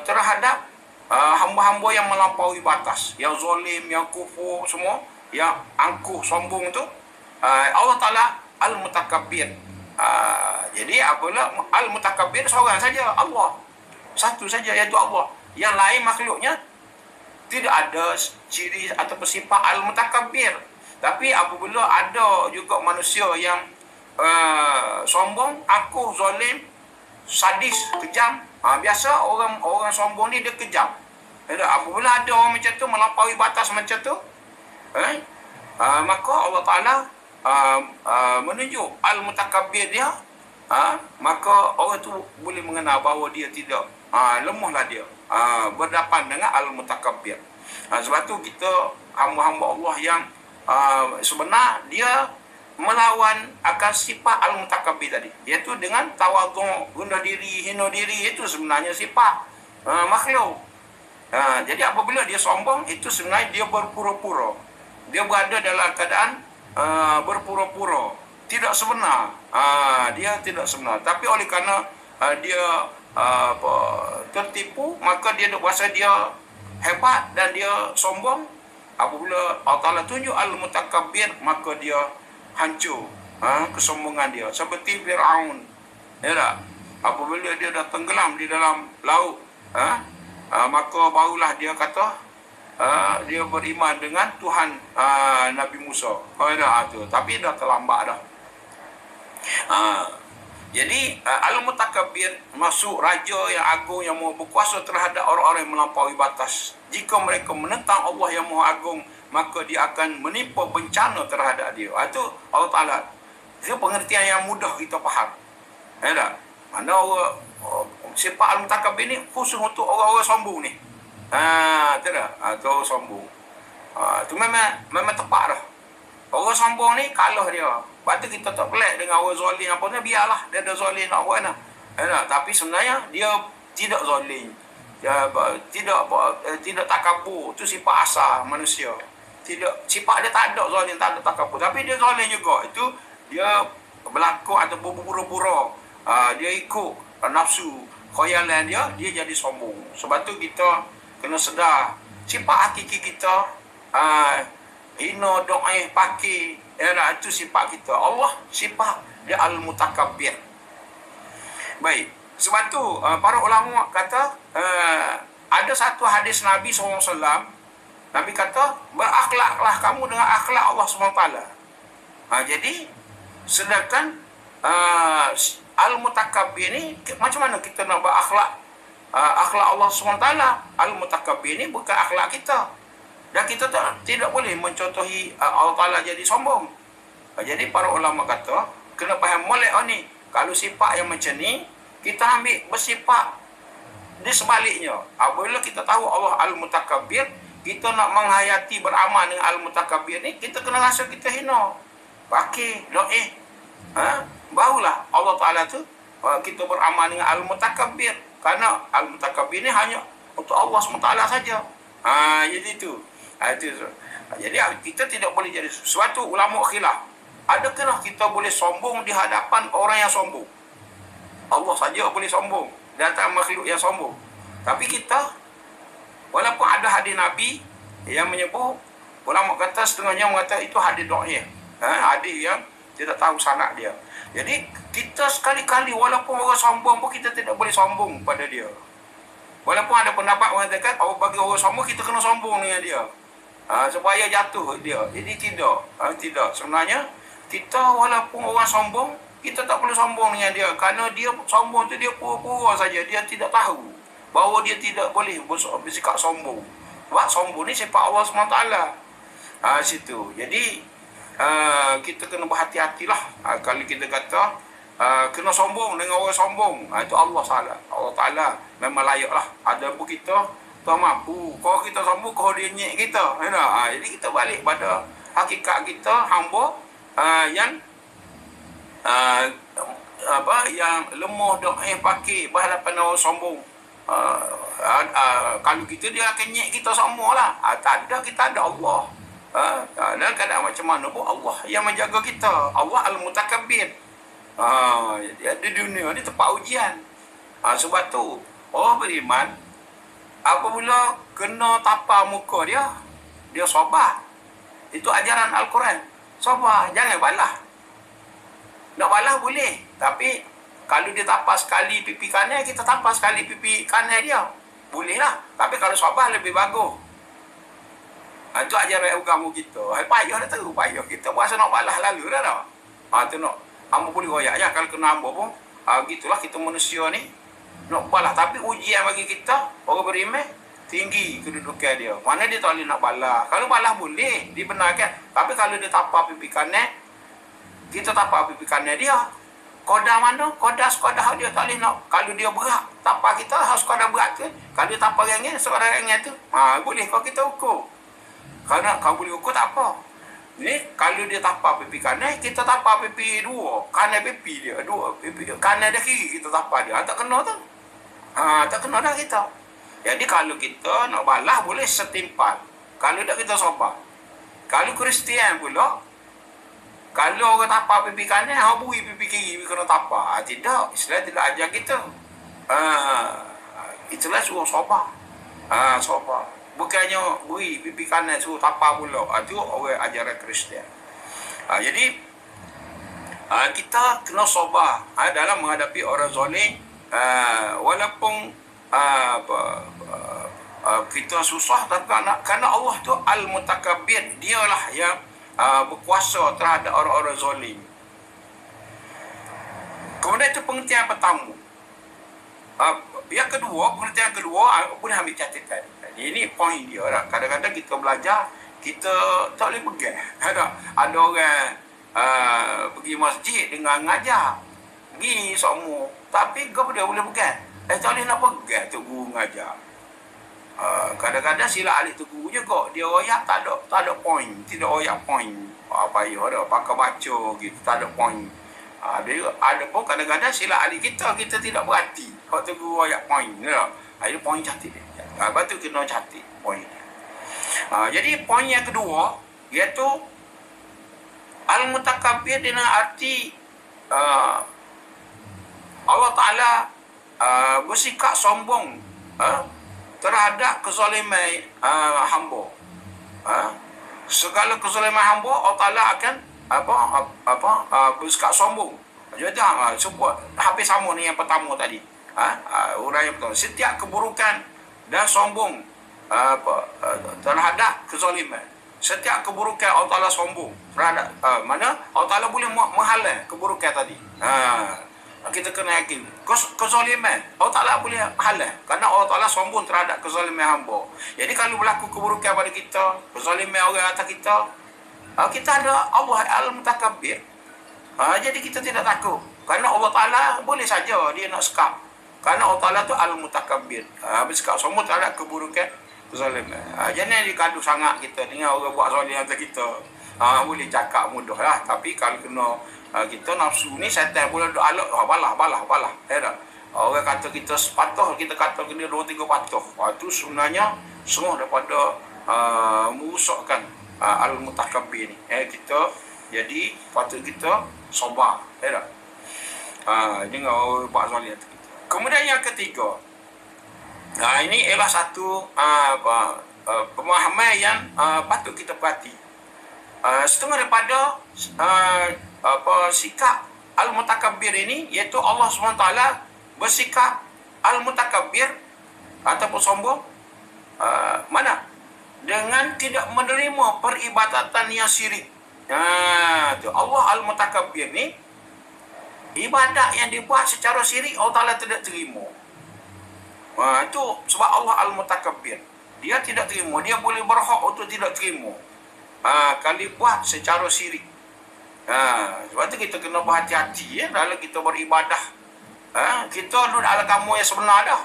terhadap hamba-hamba yang melampaui batas, yang zalim, yang kufur semua, yang angkuh, sombong tu, Allah Ta'ala al-mutakabbir. Jadi apabila al-mutakabbir seorang saja, Allah satu saja, iaitu Allah. Yang lain makhluknya tidak ada ciri atau sifat al-mutakabbir. Tapi apabila ada juga manusia yang sombong, angkuh, zalim, sadis, kejam, biasa orang sombong ni dia kejam. Apabila ada orang macam tu, melampaui batas macam tu, maka Allah Ta'ala menunjuk al-mutakabbir dia, maka orang tu boleh mengenal bahawa dia tidak lemahlah dia berdepan dengan al-mutakabbir. Sebab tu kita hamba-hamba Allah yang sebenar, dia melawan akan sifat al-mutakabbir tadi, iaitu dengan tawadhu', rendah diri, hina diri. Itu sebenarnya sifat makhluk. Jadi apabila dia sombong, itu sebenarnya dia berpura-pura, dia berada dalam keadaan berpura-pura, tidak sebenar. Dia tidak sebenar, tapi oleh kerana dia tertipu, maka dia berasa dia hebat dan dia sombong. Apabila Allah Ta'ala tunjuk al-mutakabbir, maka dia hancur kesombongan dia, seperti Fir'aun. Ya tak? Apabila dia dah tenggelam di dalam laut, maka barulah dia kata dia beriman dengan Tuhan Nabi Musa. Tapi dah terlambat dah. Jadi al-mutakabbir masuk raja yang agung, yang maha berkuasa terhadap orang-orang yang melampaui batas. Jika mereka menentang Allah yang maha agung, maka dia akan menimpa bencana terhadap dia. Itu Allah Ta'ala. Itu pengertian yang mudah kita faham. Ya tak? Mana orang sifat al-mutakabbir ni khusus untuk orang-orang sombong ni. Tu dah. Tu orang sombong. Tu memang tepat dah. Orang sombong ni kalah dia. Lepas tu kita tak pelik dengan orang zalim apa ni, biarlah dia ada zalim nak buat nak. Tapi sebenarnya dia tidak zalim. Dia tidak takabur. Tu sifat asal manusia. Tidak, sifat dia tak ada zalim, tak ada takabur. Tapi dia zalim juga. Itu dia berlaku atau berpura-pura. Dia ikut nafsu khayalan dia jadi sombong. Sebab tu kita kena sedar sifat hakiki kita, hina, doa, pakir, itu sifat kita. Allah sifat dia al-mutakabbir. Baik, sebab tu para ulama kata ada satu hadis Nabi SAW. Nabi kata, berakhlaklah kamu dengan akhlak Allah SWT. Jadi sedangkan al-mutakabbir ni, macam mana kita nak berakhlak akhlak Allah SWT? Al-mutakabbir ni bukan akhlak kita. Dan kita tidak boleh mencontohi Allah Ta'ala jadi sombong. Jadi para ulama kata, kena faham molek ni. Kalau sifat yang macam ni, kita ambil bersifat di sebaliknya. Apabila kita tahu Allah Al-Mutakabbir, kita nak menghayati beramal dengan Al-Mutakabbir ni, kita kena rasa kita hina. Pakir, do'eh. Barulah Allah Ta'ala tu, kita beramal dengan Al-Mutakabbir. Kerana Al-Mutakabbir ni hanya untuk Allah SWT saja. Jadi tu. Jadi kita tidak boleh jadi suatu ulama khilaf. Adakah kita boleh sombong di hadapan orang yang sombong? Allah saja boleh sombong di atas makhluk yang sombong. Tapi kita, walaupun ada hadis Nabi yang menyebut, ulama kata setengahnya mengatakan itu hadis dhaif. Hadis yang tidak tahu sanad dia. Jadi kita sekali-kali walaupun orang sombong pun kita tidak boleh sombong pada dia. Walaupun ada pendapat mengatakan bagi orang sombong kita kena sombong dengan dia. Supaya jatuh dia. Jadi tidak. Sebenarnya kita walaupun orang sombong, kita tak boleh sombong dengan dia. Kerana dia sombong tu dia pura-pura saja. Dia tidak tahu bahawa dia tidak boleh bersikap sombong. Sebab sombong ni sifat Allah SWT. Situ. Jadi kita kena berhati-hatilah. Kalau kita kata kena sombong dengan orang sombong, itu Allah salah. Allah Ta'ala memang layak lah. Ada pun kita tak mampu. Kalau kita sombong, kalau dia nyek kita. Jadi kita balik pada hakikat kita, hamba yang yang lemah, doa, pakir berhadapan orang sombong. Kalau kita, dia akan nyek kita semua lah. Tak ada, kita ada Allah. Dan kadang macam mana pun Allah yang menjaga kita. Allah Al-Mutakabbir. Di dunia ni tempat ujian. Sebab tu orang beriman apabila kena tapar muka dia sabar. Itu ajaran Al-Quran. Sabar, jangan balas. Nak balas boleh, tapi kalau dia tapar sekali pipi kanan, kita tapar sekali pipi kanan dia, boleh lah. Tapi kalau sabar lebih bagus. Itu ajaran agama kita. Payah dah tahu, payah. Kita berasa nak balas lalu dah dah. Tu nak, hamba boleh royak je. Kalau kena hamba pun, gitulah kita manusia ni. Nak balas. Tapi ujian bagi kita, orang beriman, tinggi kedudukan dia. Mana dia tak boleh nak balas. Kalau balas boleh, dibenarkan. Tapi kalau dia tapar pipi kanan, kita tapar pipi kanan dia. Kodah mana? Kodah sekodah dia tak boleh nak. Kalau dia berat, tapar kita harus sekodah berat tu. Kalau dia tapar ringan, sekodah ringan tu. Boleh kalau kita ukur. Kerana kau boleh ukur tak apa. Ni kalau dia tapar pipi kanan, kita tapar pipi dua. Kanan pipi dia. Dua pipi dia. Kanan dia kiri kita tapar dia. Tak kena tu. Tak kena dah kita. Jadi kalau kita nak balas boleh setimpal. Kalau tak kita sabar. Kalau Kristian pula, kalau orang tapar pipi kanan, habui pipi kiri kena tapar. Tidak, Islam tidak ajar kita. Itulah suruh sabar. Sabar. Bukannya beri pipi kanan suruh tapar pula. Itu orang ajaran Kristian. Jadi kita kena sabar dalam menghadapi orang zalim. Walaupun kita susah, tapi kerana Allah tu Al-Mutakabbir, dialah yang berkuasa terhadap orang-orang zalim. Kemudian itu pengertian pertama. Yang kedua, pengertian kedua boleh ambil catatan. Ini poin dia lah. Kadang-kadang kita belajar, kita tak boleh pegang. Ada orang pergi masjid dengan ngajar, pergi semua, tapi kau dia boleh pegang. Tak boleh nak pegang tu guru mengajar. Kadang-kadang silap alik tu guru juga. Dia royak tak ada point. Tidak royak point. Payah dah. Pakai baca gitu. Tak ada point. Ada pun kadang-kadang silap alik kita. Kita tidak berhati. Kalau tu guru royak point. Ada point cantik dia. Lepas tu kena cantik point dia. Jadi poin yang kedua iaitu al-mutakabbir dengan arti Allah Ta'ala bersikap sombong terhadap kezaliman hamba. Segala kezaliman hamba Allah Ta'ala akan bersikap sombong. Jadi sebut hampir sama ni yang pertama tadi. Uraian yang pertama, setiap keburukan dan sombong terhadap kezaliman. Setiap keburukan Allah Ta'ala sombong terhadap mana Allah Ta'ala boleh menghalang keburukan tadi. Kita kena yakin kezaliman Allah Ta'ala boleh halang kerana Allah Ta'ala sombong terhadap kezaliman hamba. Jadi kalau berlaku keburukan pada kita, kezaliman orang atas kita, kita ada Allah al-mutakabbir. Jadi kita tidak takut kerana Allah Ta'ala boleh saja dia nak sekap. Kerana Allah Ta'ala tu al-mutakabbir, bersikap sombong terhadap keburukan zaliman. Jangan dikadu sangat kita dengan orang buat zalim atas kita. Boleh cakap mudah lah. Tapi kalau kena kita nafsu ni, syaitan boleh alok, balah. Orang kata kita sepatah, kita kata kena 2-3 patah. Itu sebenarnya semua daripada merusakkan al-mutakabbir ni. Kita jadi patut kita sabar. Dengan orang buat zalim atas kita. Kemudian yang ketiga, ini ialah satu pemahaman yang patut kita perhati. Setengah daripada sikap al-mutakabbir ini, iaitu Allah SWT bersikap al-mutakabbir ataupun sombong mana? Dengan tidak menerima peribadatan yang syirik. Allah al-mutakabbir ni, ibadat yang dibuat secara syirik Allah Ta'ala tidak terima. Itu sebab Allah al-mutakabbir. Dia tidak terima. Dia boleh berhak untuk tidak terima kalau buat secara syirik. Sebab tu kita kena berhati-hati dalam kita beribadah. Kita duduk dalam kamu yang sebenar dah,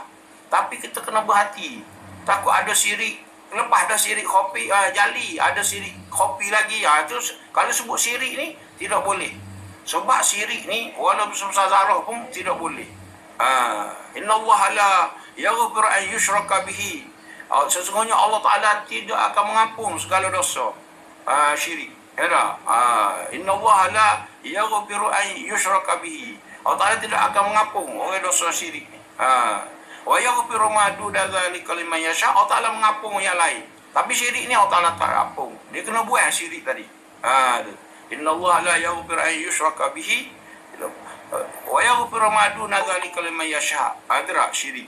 tapi kita kena berhati. Takut ada syirik. Lepas ada syirik kopi jali, ada syirik kopi lagi. Itu kalau sebut syirik ni tidak boleh. Sebab syirik ni walaupun sebesar zarah pun tidak boleh. Innallaha la yaghfiru an yushraka bihi. Sesungguhnya Allah Ta'ala tidak akan mengampun segala dosa syirik. Innallaha la yaghfiru an yushraka bihi. Allah Ta'ala tidak akan mengampun orang dosa syirik ni. Wa yaghfiru ma duna dzalika liman yasha. Allah Ta'ala mengampun yang lain. Tapi syirik ni Allah Ta'ala tak ampun. Dia kena buat syirik tadi. Innallaha la yaghfiru an yushraka bihi wa yaghfiru ma duna dzalika liman yasha. Ada syirik.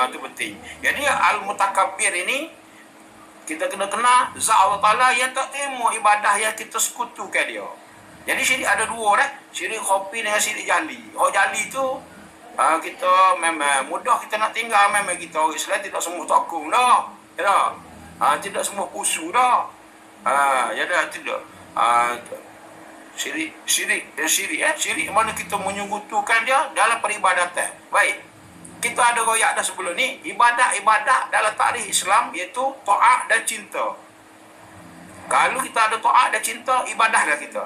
Itu penting. Jadi al-mutakabbir ini kita kena zat Allah Ta'ala yang tak terima ibadah yang kita sekutukan dia. Jadi syirik ada dua dah. Syirik kopi dengan syirik jali. Jali tu kita memang mudah kita nak tinggal. Memang kita orang Islam tidak semua takung dah. Tidak semua pusu dah. Tidak. Syirik mana kita menyekutukan dia dalam peribadatan. Baik, kita ada royak dah sebelum ni. Ibadat dalam tarikh Islam iaitu taat dan cinta. Kalau kita ada taat dan cinta, ibadah dah kita.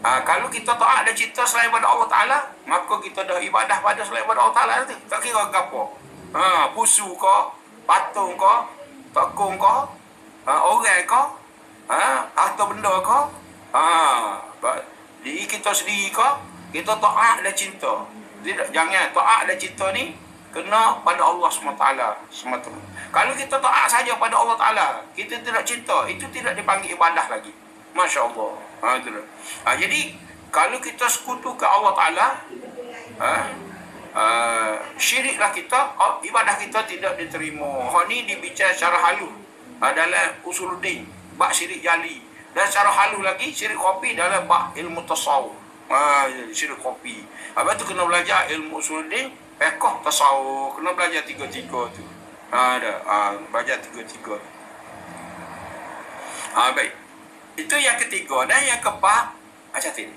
Kalau kita taat dan cinta selain pada Allah Ta'ala, maka kita dah ibadah pada selain pada Allah Ta'ala nanti. Tak kira apa. Pusu ke, patung ke, takung ke, orang ke, atau benda ke, diri kita sendiri ke, kita taat dan cinta. Jangan taat dan cinta ni kena pada Allah SWT semata. Kalau kita taat saja pada Allah Ta'ala, kita tidak cinta, itu tidak dipanggil ibadah lagi. Masya Allah. Jadi kalau kita sekutu ke Allah Ta'ala, syiriklah kita, ibadah kita tidak diterima. Ni dibicara secara halus dalam usuluddin, bab syirik jali. Dan secara halus lagi syirik kopi dalam bab ilmu tasawuf. Syirik kopi. Lepas tu kena belajar ilmu usuluddin, fiqh, tasawuf. Kena belajar tiga-tiga tu. Belajar tiga-tiga. Baik. Itu yang ketiga. Dan yang keempat, macam ni.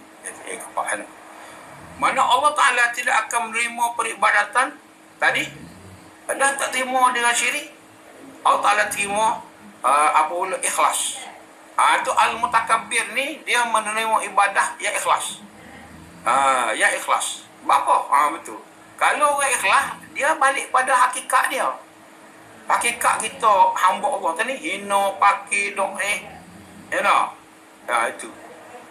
Yang keempat. Mana Allah Ta'ala tidak akan menerima peribadatan tadi Dah tak terima dengan syirik, Allah Ta'ala terima apa pula ikhlas. Itu al-mutakabbir ni dia menerima ibadah yang ikhlas. Yang ikhlas. Bapa? Betul. Kalau orang ikhlas, dia balik pada hakikat dia. Hakikat kita hamba Allah tadi hina pakai doa. You know? Itu.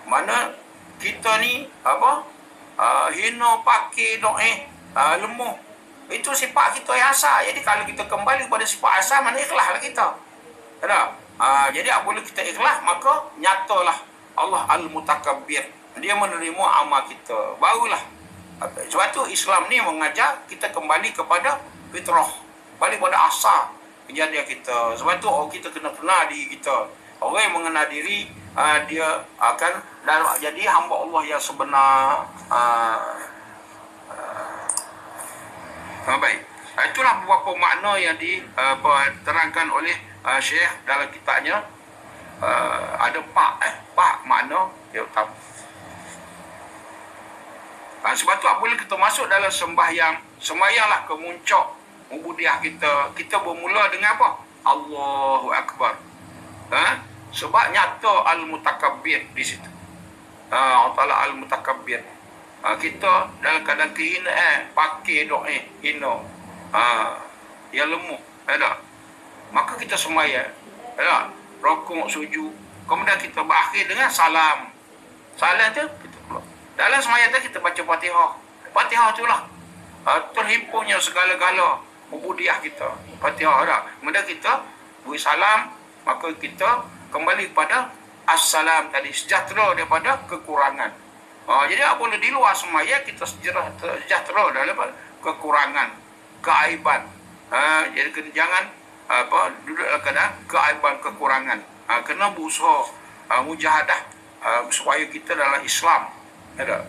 Mana kita ni apa? Hina pakai doa, lemah. Itu sifat kita yang asal. Jadi kalau kita kembali pada sifat asal, mana ikhlaslah kita. Tak? Jadi apabila kita ikhlas, maka nyatalah Allah al-mutakabbir. Dia menerima amal kita. Barulah. Sebab tu Islam ni mengajar kita kembali kepada fitrah. Balik pada asal kejadian kita. Sebab tu kita kena kenal diri kita. Orang yang mengenal diri, dia akan jadi hamba Allah yang sebenar. Baik. Itulah beberapa makna yang diterangkan oleh Syekh dalam kitabnya. Ada 4 makna yang utama. Sebab tu apabila kita masuk dalam sembahyanglah kemuncak ubudiah kita. Kita bermula dengan apa? Allahu Akbar. Sebab nyata al-mutakabbir di situ. Allah Ta'ala al-mutakabbir. Kita dalam keadaan kehinaan, pakai doa hina, yang lemah, ada. Maka kita sembahyang, ada. Rukuk, sujud. Kemudian kita berakhir dengan salam. Salam tu kita keluar. Dalam sembahyang tu kita baca Fatihah. Fatihah itulah terhimpunnya segala-gala ubudiah kita. Fatihah dah. Kemudian kita beri salam, maka kita kembali kepada assalam tadi, sejahtera daripada kekurangan. Jadi apabila di luar sembahyang kita sejahtera daripada kekurangan, keaiban. Jadi jangan duduk dalam keadaan keaiban, kekurangan. Kena berusaha mujahadah supaya kita dalam Islam. Ada.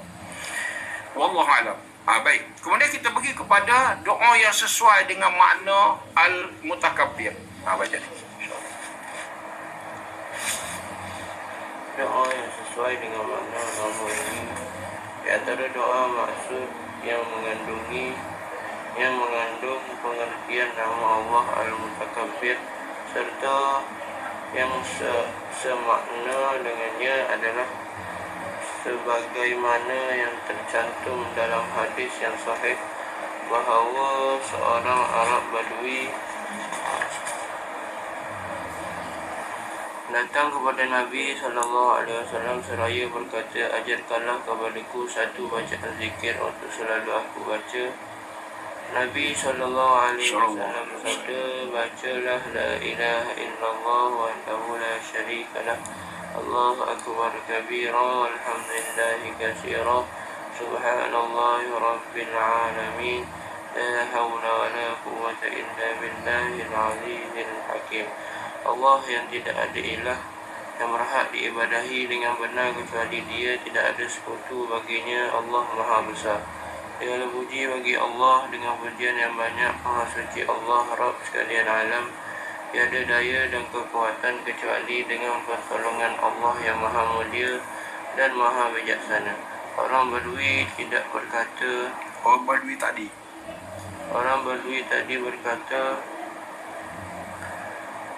Wallahu a'lam. Baik. Kemudian kita pergi kepada doa yang sesuai dengan makna al-mutakabbir. Baca ni. Doa yang sesuai dengan makna nama ini. Di antara doa maksud yang mengandung pengertian nama Allah Al-Mutakabbir serta yang semakna dengannya adalah sebagaimana yang tercantum dalam hadis yang sahih bahawa seorang Arab Badui datang kepada Nabi SAW seraya berkata, ajarkanlah kepadaku satu bacaan zikir untuk selalu aku baca. Nabi SAW bersabda, bacalah la ilaha illallah wahdahu la syarika lah, Allahu akbar kabira, alhamdulillahi katsira, subhanallahi rabbil alamin, la hawla wa la quwwata illa billahil aliyyil hakim. Allah yang tidak ada ilah yang berhak diibadahi dengan benar kecuali Dia, tidak ada sekutu baginya, Allah Maha Besar. Segala puji bagi Allah dengan pujian yang banyak. Maha suci Allah, Rabb sekalian alam. Tiada daya dan kekuatan kecuali dengan pertolongan Allah yang Maha Mulia dan Maha Bijaksana. Orang Badui tidak berkata, Orang Badui tadi berkata,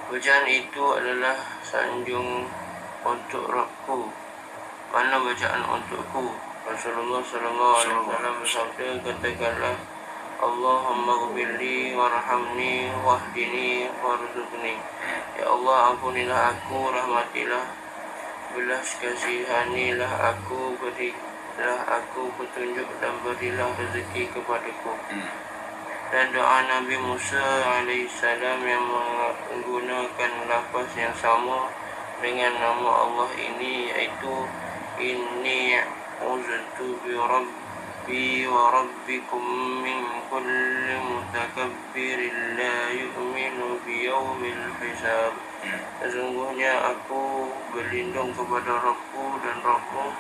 bacaan itu adalah sanjung untuk Rabbku. Mana bacaan untukku? Rasulullah SAW bersabda, katakanlah, Allahumma ghfirli warhamni wahdini warzuqni. Ya Allah, ampunilah aku, rahmatilah, belas kasihanilah aku, berilah aku petunjuk dan berilah rezeki kepadaku. Dan doa Nabi Musa alaihissalam yang menggunakan lafaz yang sama dengan nama Allah ini, iaitu inni uztu bi rabbi wa rabbikum min kulli mutakabbirin la yu'minu bi yaumil hisab. Sesungguhnya aku berlindung kepada Rabbku dan Rabbmu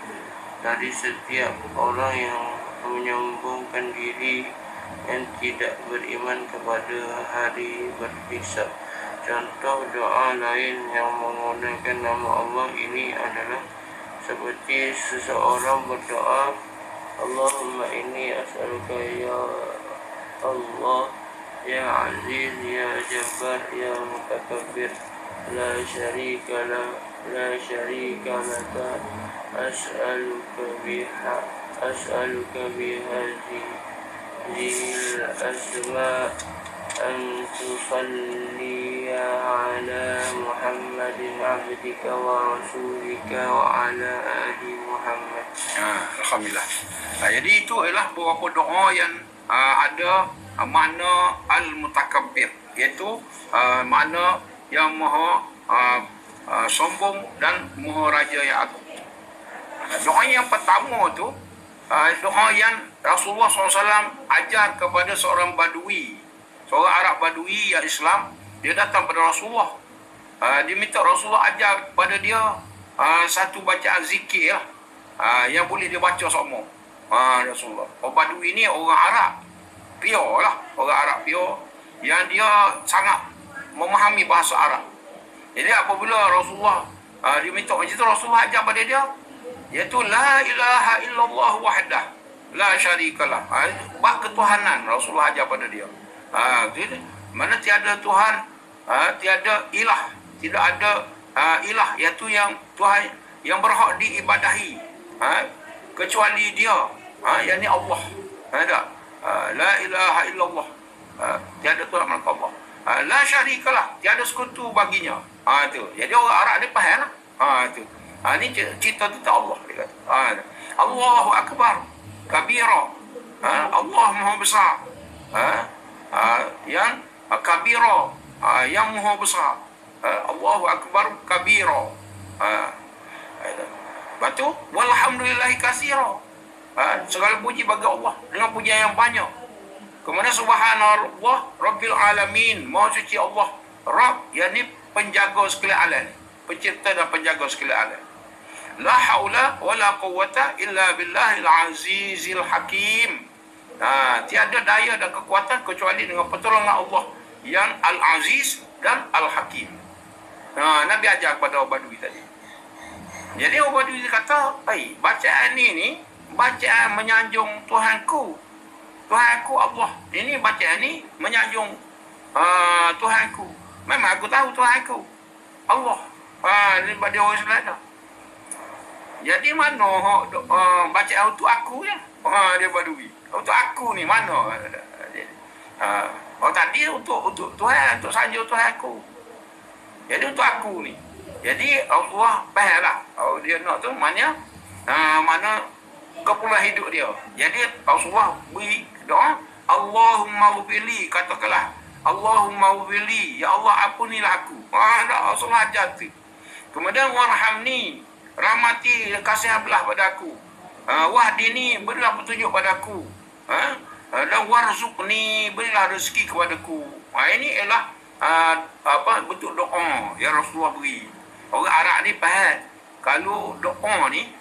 dari setiap orang yang menyombongkan diri yang tidak beriman kepada hari berhisab. Contoh doa lain yang menggunakan nama Allah ini adalah seperti seseorang berdoa, Allahumma inni as'aluka ya Allah, Ya Aziz, Ya Jabbar, Ya Mutakabbir, La syarika laka, as'aluka biha as'aluka bihadhil asma' an tusalliya ala Muhammadin abdika wa rasulika wa ala ali Muhammad. Alhamdulillah. Jadi itu adalah beberapa doa yang ada makna al-mutakabbir, iaitu makna yang maha sombong dan maha raja yang agung. Doa yang pertama tu doa yang Rasulullah SAW ajar kepada seorang badui, seorang Arab badui yang Islam. Dia datang pada Rasulullah, dia minta Rasulullah ajar kepada dia satu bacaan zikir lah, yang boleh dia baca semua. Rasulullah, orang badui ni orang Arab pure lah, orang Arab pure yang dia sangat memahami bahasa Arab. Jadi apabila Rasulullah dia minta macam tu, Rasulullah ajar pada dia, iaitu la ilaha illallah wahdah la syarikalah. Bab ketuhanan Rasulullah ajar pada dia. Mana tiada Tuhan, tiada ilah, tidak ada ilah, iaitu yang Tuhan yang berhak diibadahi kecuali dia, yakni Allah. Ada la ilaha illallah, tiada Tuhan melainkan Allah. La syarikalah, tiada sekutu baginya. Tu. Jadi orang Arab dia faham lah. Tu. Ni cerita tentang Allah, dia kata. Allahu akbar kabira. Allah Maha besar. Yang kabira, yang Maha besar. Allahu akbar kabira. Lepas tu walhamdulillahi katsira. Segala puji bagi Allah dengan pujian yang banyak. Kemudian subhanallah rabbil alamin, maha suci Allah Rabb, yakni penjaga sekalian alam, pencipta dan penjaga sekalian alam. La haula wala quwwata illa billahil azizil hakim. Tiada daya dan kekuatan kecuali dengan pertolongan Allah yang al-aziz dan al-hakim. Nabi ajar kepada orang badui tadi. Jadi orang badui kata, bacaan ni bacaan menyanjung Tuhanku. Tuhanku Allah. Ini bacaan ni menyanjung Tuhanku. Memang aku tahu Tuhanku Allah. Ini pada orang Islam. Jadi mana bacaan untuk aku ya? Dia badui. Untuk aku ni mana? Tadi untuk Tuhan, untuk sanjung Tuhanku. Jadi untuk aku ni. Jadi Allah faham lah. Dia nak tu mana kepulan hidup dia. Jadi Rasulullah beri doa, Allahumma ghfirli, katakanlah Allahumma ghfirli, ya Allah ampunilah aku. Rasulullah ajar tu. Kemudian warhamni, rahmati, kasihanlah pada aku. Wahdini, berilah petunjuk pada aku. Dan warzuqni, berilah rezeki kepadaku. Ini ialah bentuk doa yang Rasulullah beri. Orang Arab ni faham kalau doa ni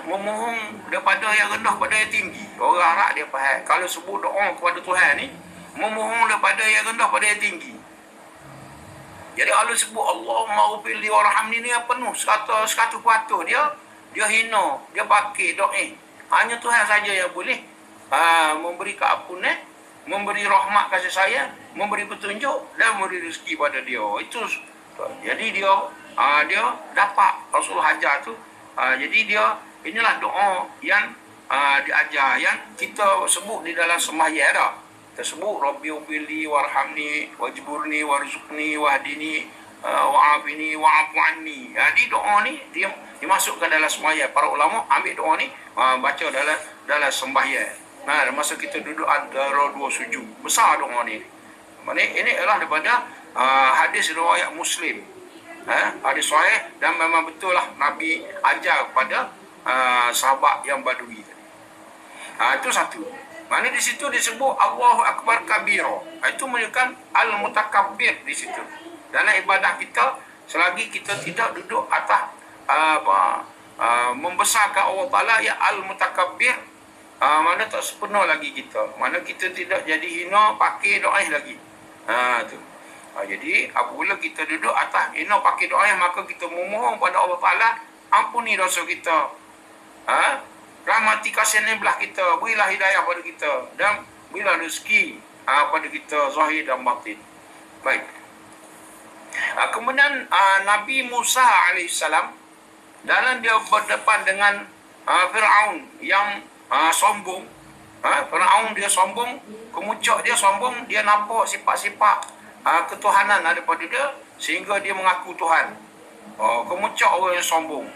memohon daripada yang rendah pada yang tinggi. Orang Arab dia faham kalau sebut doa kepada Tuhan ni memohon daripada yang rendah pada yang tinggi. Jadi kalau sebut Allahumma ghfirli warhamni ni yang penuh 100% dia hina, dia pakai doa. Hanya Tuhan saja yang boleh memberi keampunan, memberi rahmat kasih sayang, memberi petunjuk dan memberi rezeki pada dia. Itu jadi dia dapat Rasulullah ajar tu. Jadi inilah doa yang diajar, yang kita sebut di dalam sembahyang dah. Kita sebut Rabbi ufili warhamni wajburni warzuqni wahdini wa'afini wa'afu anni. Jadi doa ni dia dimasukkan dalam sembahyang. Para ulama ambil doa ni baca dalam sembahyang. Masa kita duduk antara dua sujud. Besar doa ni. Ini adalah daripada hadis riwayat Muslim. Hadis sahih, dan memang betul lah Nabi ajar kepada sahabat yang badui tadi. Itu satu. Mana di situ disebut Allahu Akbar kabira. Itu menunjukkan al-mutakabbir di situ. Dalam ibadah kita, selagi kita tidak duduk atas membesarkan Allah Ta'ala yang al-mutakabbir, mana tak sepenuh lagi kita. Mana kita tidak jadi hina pakai doa lagi. Tu. Jadi apabila kita duduk atas hina pakai doa, maka kita memohon pada Allah Ta'ala, ampuni dosa kita. Rahmati kasihan belah kita, berilah hidayah pada kita dan berilah rezeki pada kita zahir dan batin. Baik. Kemudian Nabi Musa alaihissalam dalam dia berdepan dengan Firaun yang sombong. Firaun dia sombong, kemuncak dia sombong, dia nampak sifat-sifat ketuhanan daripada dia sehingga dia mengaku Tuhan. Kemuncak orang yang sombong.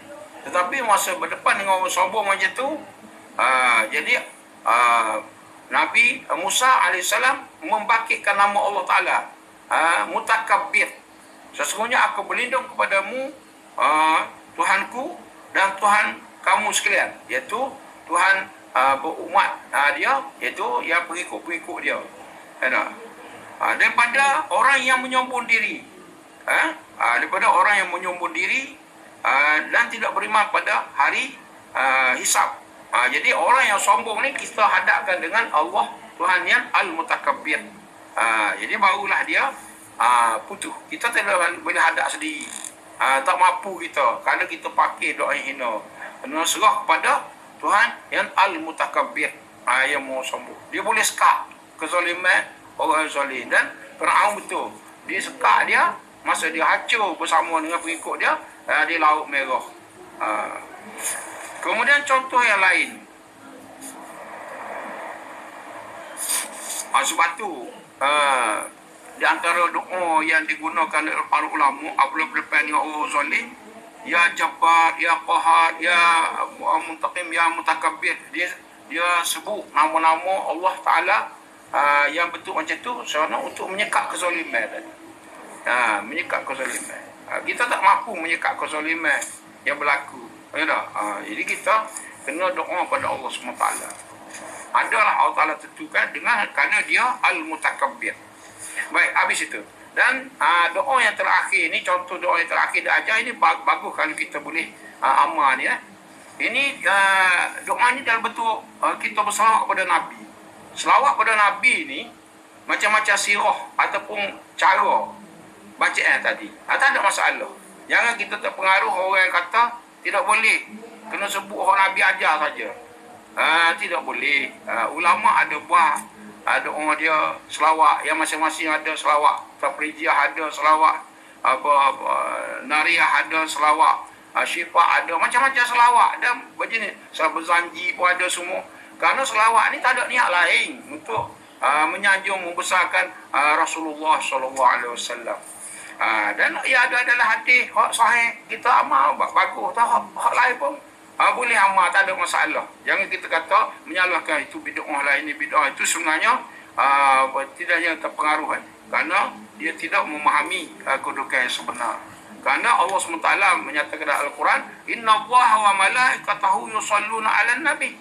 Tetapi masa berdepan dengan orang sombong macam tu, jadi Nabi Musa alaihissalam membangkitkan nama Allah Ta'ala, Mutakabbir. Sesungguhnya aku berlindung kepadamu, Tuhanku dan Tuhan kamu sekalian, iaitu Tuhan berumat dia, iaitu yang pengikut-pengikut dia. Daripada orang yang menyombong diri, daripada orang yang menyombong diri dan tidak beriman pada hari hisab. Jadi orang yang sombong ni kita hadapkan dengan Allah Tuhan yang Al-Mutakabbir. Jadi barulah dia putus. Kita tidak boleh hadap sendiri. Tak mampu kita kerana kita pakai doa yang hina. Kena serah kepada Tuhan yang Al-Mutakabbir, yang maha sombong. Dia boleh sekat kezaliman orang zalim. Dan Firaun betul, dia sekat dia masa dia hancur bersama dengan pengikut dia di Laut Merah. Kemudian contoh yang lain, sebab tu di antara doa yang digunakan oleh para ulama apabila berdepan dengan orang zalim, Ya Jabbar, Ya Qahar, Ya Muntaqim, Ya Mutakabbir, dia sebut nama-nama Allah Ta'ala yang bentuk macam tu sebenarnya untuk menyekat kezaliman tadi. Menyekat kezaliman. Kita tak mampu menyekat kezaliman yang berlaku. Jadi kita kena doa pada Allah SWT. Adalah Allah Ta'ala tentukan dengan kerana dia Al-Mutakabbir. Baik, habis itu. Dan doa yang terakhir ni, contoh doa yang terakhir dia ajar ini bagus kalau kita boleh amal ni. Ini doa ni dalam bentuk kita berselawat kepada Nabi. Selawat pada Nabi ni macam-macam sirah ataupun cara bacaan tadi. Tak ada masalah. Jangan kita terpengaruh orang yang kata tidak boleh, kena sebut orang Nabi ajar saja. Tidak boleh. Ulama ada buat doa dia selawat yang masing-masing ada selawat. Tafrijiyah ada selawat, Nariyah ada selawat, Syifa ada, macam-macam selawat. Dan berjenis selawat zanji pun ada semua. Kerana selawat ni tak ada niat lain untuk menyanjung, membesarkan Rasulullah SAW. Dan ia adalah hadis hak sahih, kita amal bagus. Hak lain pun boleh amal, tak ada masalah. Jangan kita kata menyalahkan itu bid'ah lah, ini bid'ah itu sebenarnya tidaknya terpengaruh kerana dia tidak memahami kedudukan yang sebenar. Kerana Allah SWT menyatakan dalam Al-Quran, Inna Allaha wa malaikatahu yusalluna ala nabi.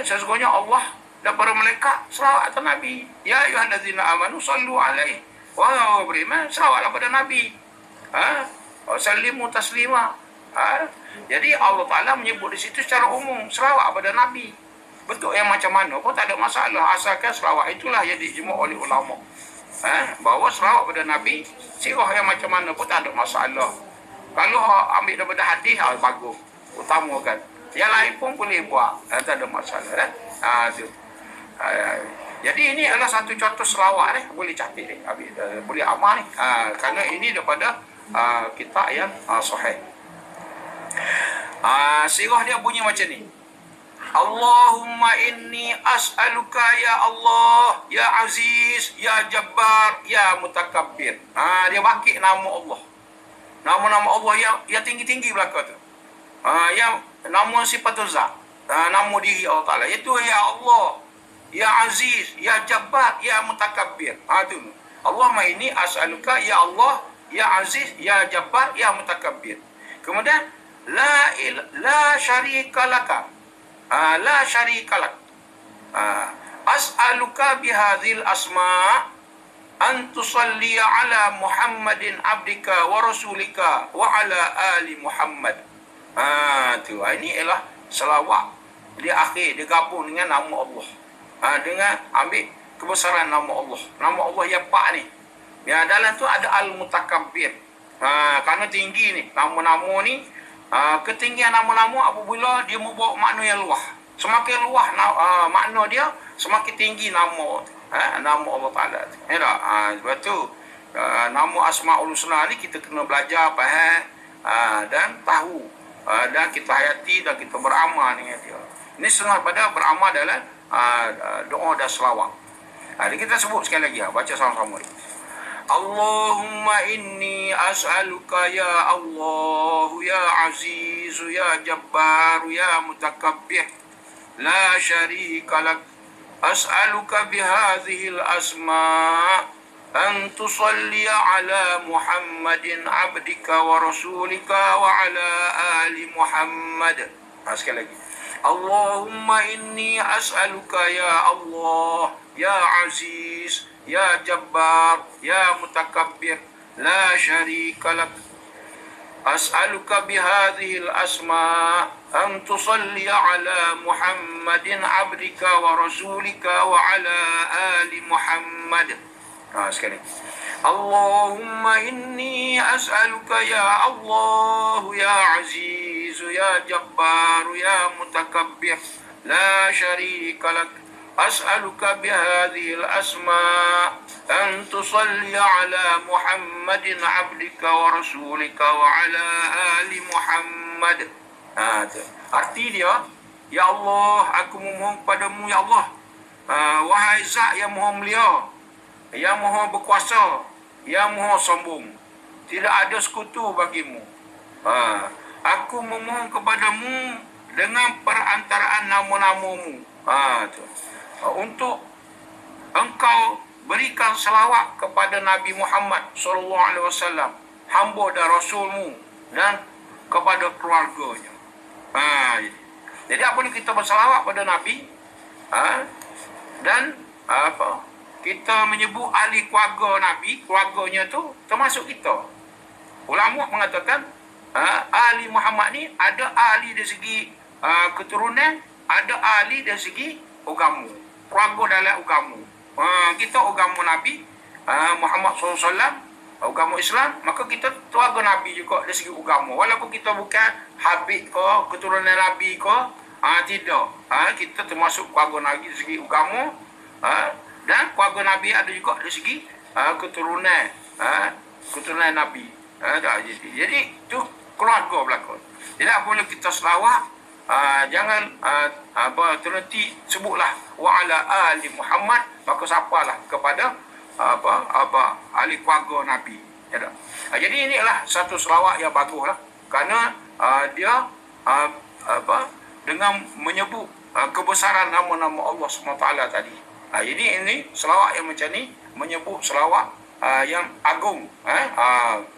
Sesungguhnya Allah dan para malaikat selawat atas Nabi. Ya ayyuhallazina amanu sallu alaihi. Wahai orang beriman, selawatlah pada Nabi. Sallimu taslima. Jadi Allah Ta'ala menyebut di situ secara umum selawat pada Nabi. Bentuk yang macam mana pun tak ada masalah, asalkan selawat itulah yang diijma' oleh ulama. Bahawa selawat pada Nabi, sirah yang macam mana pun tak ada masalah. Kalau ambil daripada hadis, bagus, utamakan. Yang lain pun boleh buat, tak ada masalah. Jadi ini adalah satu contoh selawat boleh catat boleh amal ni. Kerana ini daripada kitab yang sahih. Sirah dia bunyi macam ni. Allahumma inni as'aluka ya Allah, ya Aziz, ya Jabbar, ya Mutakabbir. Dia bakit nama Allah. Nama-nama Allah yang tinggi-tinggi belakang tu. Yang nama sifatul zat. Nama diri Allah Ta'ala. Itu ya Allah, ya Aziz, ya Jabbar, ya Mutakabbir. Tu. Allahumma inni as'aluka ya Allah, ya Aziz, ya Jabbar, ya Mutakabbir. Kemudian la syarika laka. La syarika lak. As'aluka bihadzal asma' an tusalli ala Muhammadin abdika wa rasulika wa ala ali Muhammad. Ini ialah selawat di akhir, dia gabung dengan nama Allah. Dengan ambil kebesaran nama Allah. Nama Allah yang pak ni. Yang dalam tu ada Al-Mutakabbir. Kerana tinggi ni nama-nama ni. Ketinggian nama-nama apabila dia membawa makna yang luas. Semakin luas makna dia, semakin tinggi nama. nama Allah Ta'ala. Ya tak? Sebab tu nama Asma'ul Husna ni kita kena belajar, faham, dan tahu, dan kita hayati dan kita beramal dengan dia. Ini setengah pada beramal dalam doa dan selawat. Jadi kita sebut sekali lagi, baca sama-sama. Allahumma inni as'aluka ya Allah ya Aziz ya Jabbar ya Mutakabbir la syarika lak, as'aluka bihadhil asma' an tusalli ala Muhammadin abdika wa rasulika wa ala ali Muhammad. Sekali lagi. Allahumma inni as'aluka ya Allah ya Aziz ya Jabbar ya Mutakabbir la syarika lak, as'aluka bihadhil asma' an tusalli ala Muhammadin abdika wa rasulika wa ala ali Muhammad. Sekali. Allahumma inni as'aluka ya Allah ya Aziz ya Jabbar ya Mutakabbir la syarika lak, as'aluka bihadhil asma' an tusalli ala Muhammadin abdika wa rasulika wa ala ali Muhammad. Arti dia, ya Allah, aku memohon padamu ya Allah, wahai Zat yang Maha Mulia, yang Maha Berkuasa, yang Maha Sombong, tidak ada sekutu bagimu. Aku memohon kepadamu dengan perantaraan nama-namamu, untuk engkau berikan selawat kepada Nabi Muhammad SAW, hamba dan Rasulmu, dan kepada keluarganya. Jadi apa ni, kita berselawat pada Nabi, dan kita menyebut ahli keluarga Nabi, keluarganya tu termasuk kita. Ulama mengatakan ahli Muhammad ni ada ahli dari segi keturunan, ada ahli dari segi agama, keluarga dalam agama. Kita agama Nabi Muhammad SAW, agama Islam, maka kita keluarga Nabi juga dari segi agama. Walaupun kita bukan Habib ke, keturunan Nabi ke, tidak. Kita termasuk keluarga Nabi dari segi agama, dan keluarga Nabi ada juga dari segi keturunan Nabi. Jadi itu keluarga belakang. Jadi apabila kita selawat, jangan terhenti sebutlah wa ala ali Muhammad, maka sapalah kepada ahli keluarga Nabi. Jadi inilah satu selawat yang baguslah, kerana dia dengan menyebut kebesaran nama-nama Allah SWT tadi. Jadi ini selawat yang macam ni, menyebut selawat yang agung,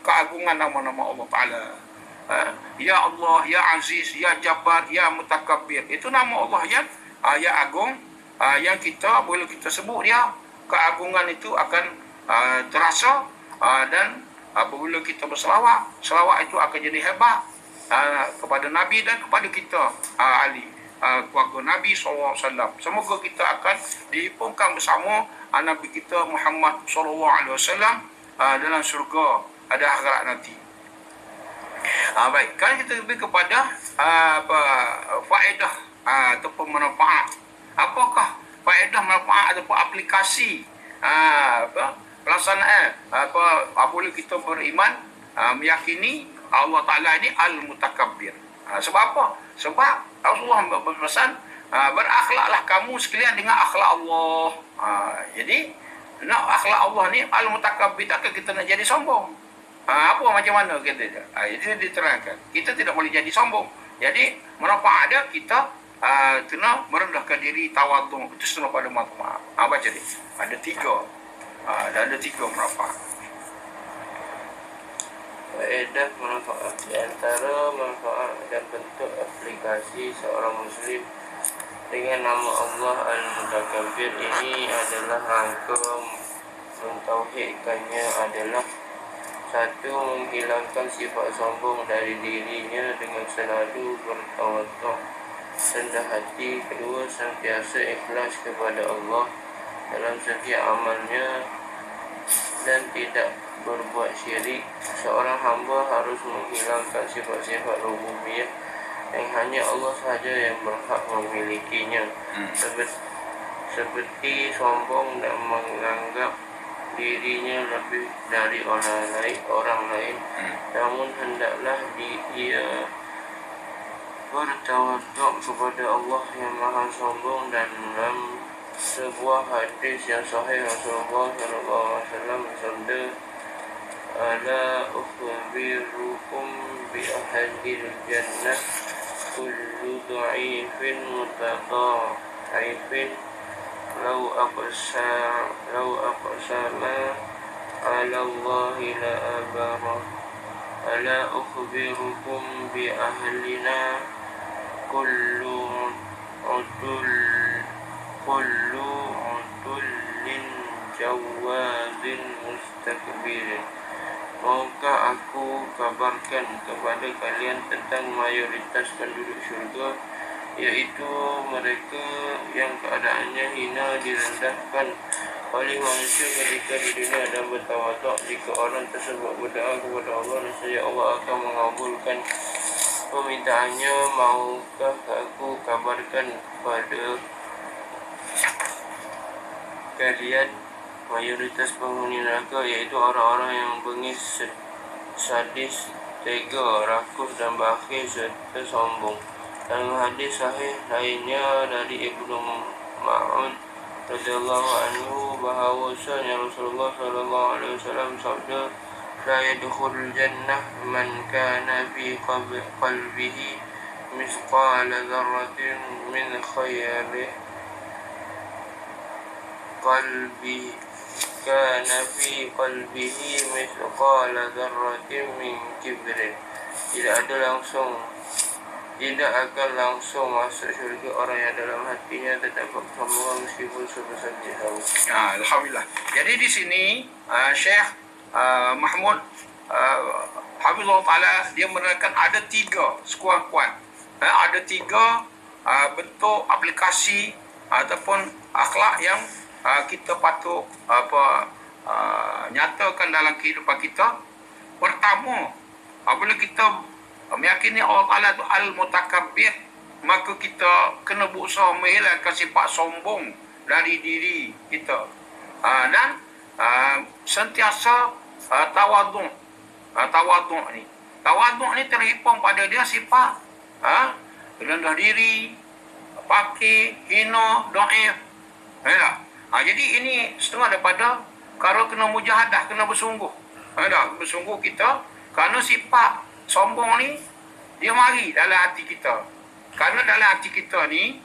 keagungan nama-nama Allah Ta'ala. Ya Allah, Ya Aziz, Ya Jabbar, Ya Mutakabbir. Itu nama Allah yang agung, yang kita boleh kita sebut dia, keagungan itu akan terasa, dan apabila kita berselawat, selawat itu akan jadi hebat kepada Nabi dan kepada kita ahli keluarga Nabi SAW. Semoga kita akan dihimpunkan bersama Nabi kita Muhammad SAW dalam syurga ada akhirat nanti. Baik, kan kita lebih kepada faedah ataupun manfaat. Apakah faedah, manfaat ataupun aplikasi pelaksanaan apabila kita beriman, meyakini Allah Ta'ala ini Al-Mutakabbir. Sebab apa? Sebab Rasulullah berpesan, berakhlaklah kamu sekalian dengan akhlak Allah. Jadi nak akhlak Allah ni Al-Mutakabbir, takkan kita nak jadi sombong. Apa macam mana kata dia? Itu diterangkan. Kita tidak boleh jadi sombong. Jadi manfaat dia, kita kena merendahkan diri, tawadhu. Itu setengah pada manfaat. Baca dia. Ada tiga. Ada tiga manfaat. Faedah manfaat. Di antara manfaat dan bentuk aplikasi seorang Muslim dengan nama Allah Al-Mutakabbir ini adalah rangka mentauhidkannya adalah: satu, menghilangkan sifat sombong dari dirinya dengan selalu bertawadhu, rendah hati. Kedua, sentiasa ikhlas kepada Allah dalam setiap amalnya dan tidak berbuat syirik. Seorang hamba harus menghilangkan sifat-sifat rububiyah yang hanya Allah sahaja yang berhak memilikinya, seperti sombong dan menganggap dirinya lebih dari orang lain. Namun hendaklah dia bertawaduk kepada Allah yang Maha Sombong. Dan dalam sebuah hadis yang sahih, Rasulullah SAW bersabda, "Ala ukhbirukum bi ahlil jannah kullu dha'ifin mutadha'ifin law aqsama ala Allahi la abara. Ala ukhbirukum bi ahlina kullu utullin jawadin mustakbirin." Maukah aku kabarkan kepada kalian tentang mayoritas penduduk syurga, iaitu mereka yang keadaannya hina, direndahkan oleh manusia ketika di dunia, dan bertawaduk. Jika orang tersebut berdoa kepada Allah, nescaya Allah akan mengabulkan permintaannya. Maukah aku kabarkan kepada kalian mayoritas penghuni neraka, iaitu orang-orang yang bengis, sadis, tega, rakus dan bakhil serta sombong. Dalam hadis sahih lainnya dari Ibnu Mas'ud radhiyallahu anhu bahawasanya Rasulullah sallallahu alaihi wasallam sabda, "La yadkhulul jannah man kana fi qalbihi misqala dzarratin min khairin kana fi qalbihi mithqala dzarratin min kibrin." Tidak akan langsung masuk syurga orang yang dalam hatinya terdapat kesombongan meskipun sebesar jauh. Alhamdulillah. Jadi di sini Syekh Mahmud Hafizullah Ta'ala dia menerangkan ada 3 sekurang-kurang. Ada 3 bentuk aplikasi ataupun akhlak yang kita patut nyatakan dalam kehidupan kita. Pertama, apabila kita meyakini Allah Ta'ala itu Al-Mutakabbir, maka kita kena berusaha menghilangkan sifat sombong dari diri kita, dan sentiasa tawaduk. Tawaduk ni terhimpun pada dia sifat rendah diri, fakir, hina, dhaif. Jadi ini setengah daripada kalau kena mujahadah, kena bersungguh. Bersungguh kita, kerana sifat sombong ni dia mari dalam hati kita. Kerana dalam hati kita ni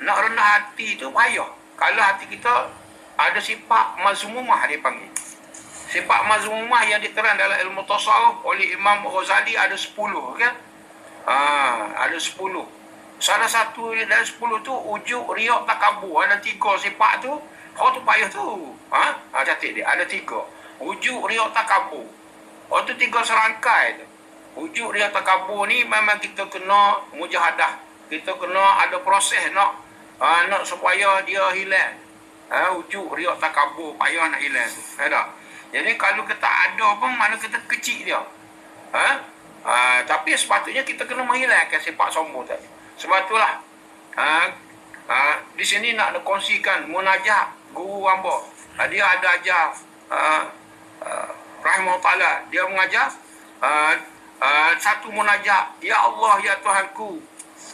nak rendah hati tu payah. Kalau hati kita ada sifat mazmumah, dia panggil sifat mazmumah yang diterang dalam ilmu tasawuf oleh Imam Ghazali ada 10 kan. Ada 10. Salah satu dari 10 tu ujuk, riak, takabur. Ada 3 sifat tu. Kau tu payah tu. Catat dia. Ada 3. Ujuk, riak, takabur. Tu 3 serangkai tu. Ujuk, riak, takabur ni memang kita kena mujahadah. Kita kena ada proses nak supaya dia hilang. Ujuk, riak, takabur payah nak hilang tu. Jadi kalau kita ada pun mana kita kecil dia. Tapi sepatutnya kita kena menghilangkan sifat sombong tadi. Sebab itulah di sini nak kongsikan munajat guru hamba. Dia ada ajar rahimahullah ta'ala. Dia mengajar satu munajat. Ya Allah, ya Tuhanku,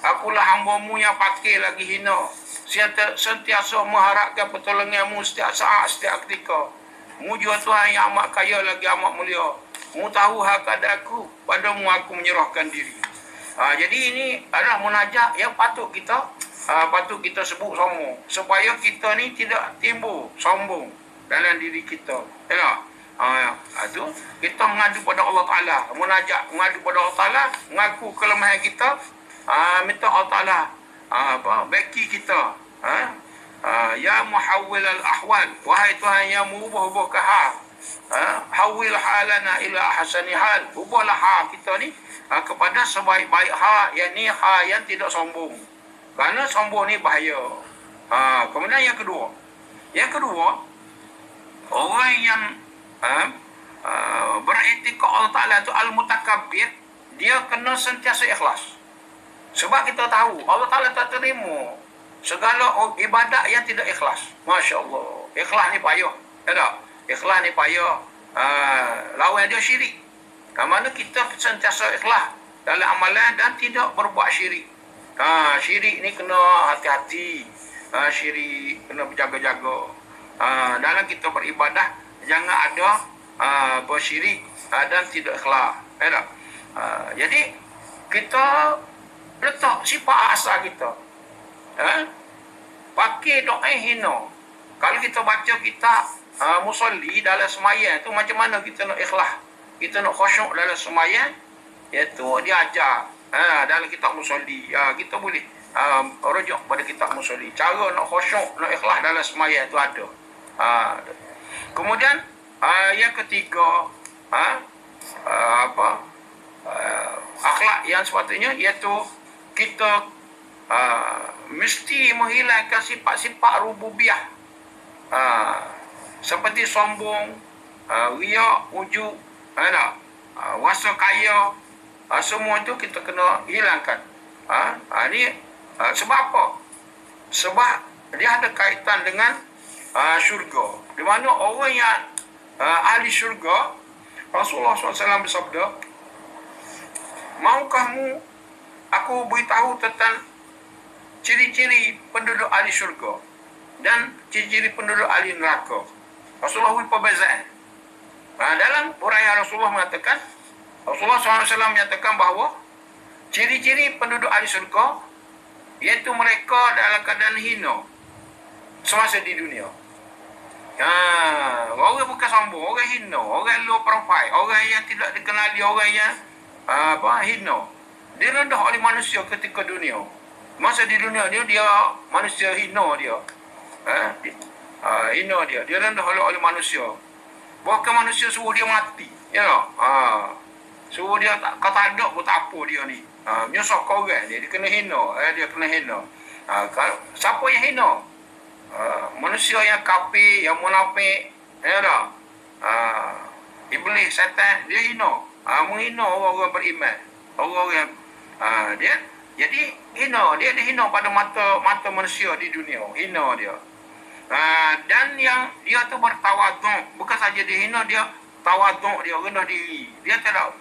akulah hamba-Mu yang fakir lagi hina, sentiasa mengharapkan pertolongan-Mu setiap saat, setiap ketika. Mu jua Tuhan yang amat kaya lagi amat mulia. Mu tahu hak keadaanku, padamu aku menyerahkan diri. Jadi ini adalah munajat yang patut kita sebut sombong, supaya kita ni tidak timbul sombong dalam diri kita. Itu kita mengadu pada Allah Ta'ala, munajat, mengadu pada Allah Ta'ala, mengaku kelemahan kita, minta Allah Ta'ala baiki kita. Ya muhawwil al-ahwal, wahai Tuhan yang mengubah-ubah ke hal, hawil halana ila ahsani hal, ubahlah hal kita ni kepada sebaik-baik hal, yang ni hal yang tidak sombong, kerana sombong ni bahaya. Kemudian yang kedua, orang yang beriktikad Allah Ta'ala itu Al-Mutakabbir, dia kena sentiasa ikhlas. Sebab kita tahu Allah Ta'ala tak terima segala ibadat yang tidak ikhlas. Masya Allah. Ikhlas ni payah. Ya tak? Ikhlas ni payah. Lawan dia syirik. Mana kita sentiasa ikhlas dalam amalan dan tidak berbuat syirik. Syirik ni kena hati-hati. Syirik kena berjaga-jaga. Dalam kita beribadah, jangan ada bersyirik dan tidak ikhlas. Ya tak? Jadi, kita letak sifat asal kita. Pakai doa hina. Kalau kita baca kitab musalli dalam semayang tu, macam mana kita nak ikhlas, kita nak khusyuk dalam semayang, iaitu dia ajar dalam kitab musalli. Kita boleh rujuk pada kitab musalli. Cara nak khusyuk, nak ikhlas dalam semayang tu ada. Kemudian yang ketiga, akhlak yang sepatutnya, iaitu kita mesti menghilangkan sifat-sifat rububiyah, seperti sombong, riak, ujub, rasa kaya, semua itu kita kena hilangkan. Ini sebab apa? Sebab dia ada kaitan dengan syurga, di mana orang yang ahli syurga, Rasulullah SAW bersabda, maukah aku beritahu tentang ciri-ciri penduduk ahli syurga dan ciri-ciri penduduk ahli neraka? Rasulullah beri perbezaan. Dalam uraian Rasulullah mengatakan, Rasulullah SAW menyatakan bahawa ciri-ciri penduduk ahli syurga iaitu mereka dalam keadaan hina semasa di dunia. Orang bukan sombong, orang hina, orang low profile, orang yang tidak dikenali, orang yang hina. Dia rendah oleh manusia ketika dunia. Masa di dunia dia manusia hina dia. Hina dia rendah oleh manusia. Bahkan manusia suruh dia mati. Ya tak? Suruh dia kata ada pun tak apa dia ni. Menyusah kau orang dia kena hina. Dia kena hina. Siapa yang hina? Manusia yang kafir, yang munafik. Ya tak? Iblis, syaitan, dia hina. Menghina orang-orang beriman. Orang-orang dia jadi hina, dia hina pada mata manusia di dunia. Hina dia. Dan yang dia tu bertawaduk, bukan saja dia hina, dia tawaduk, dia rendah diri. Dia tidak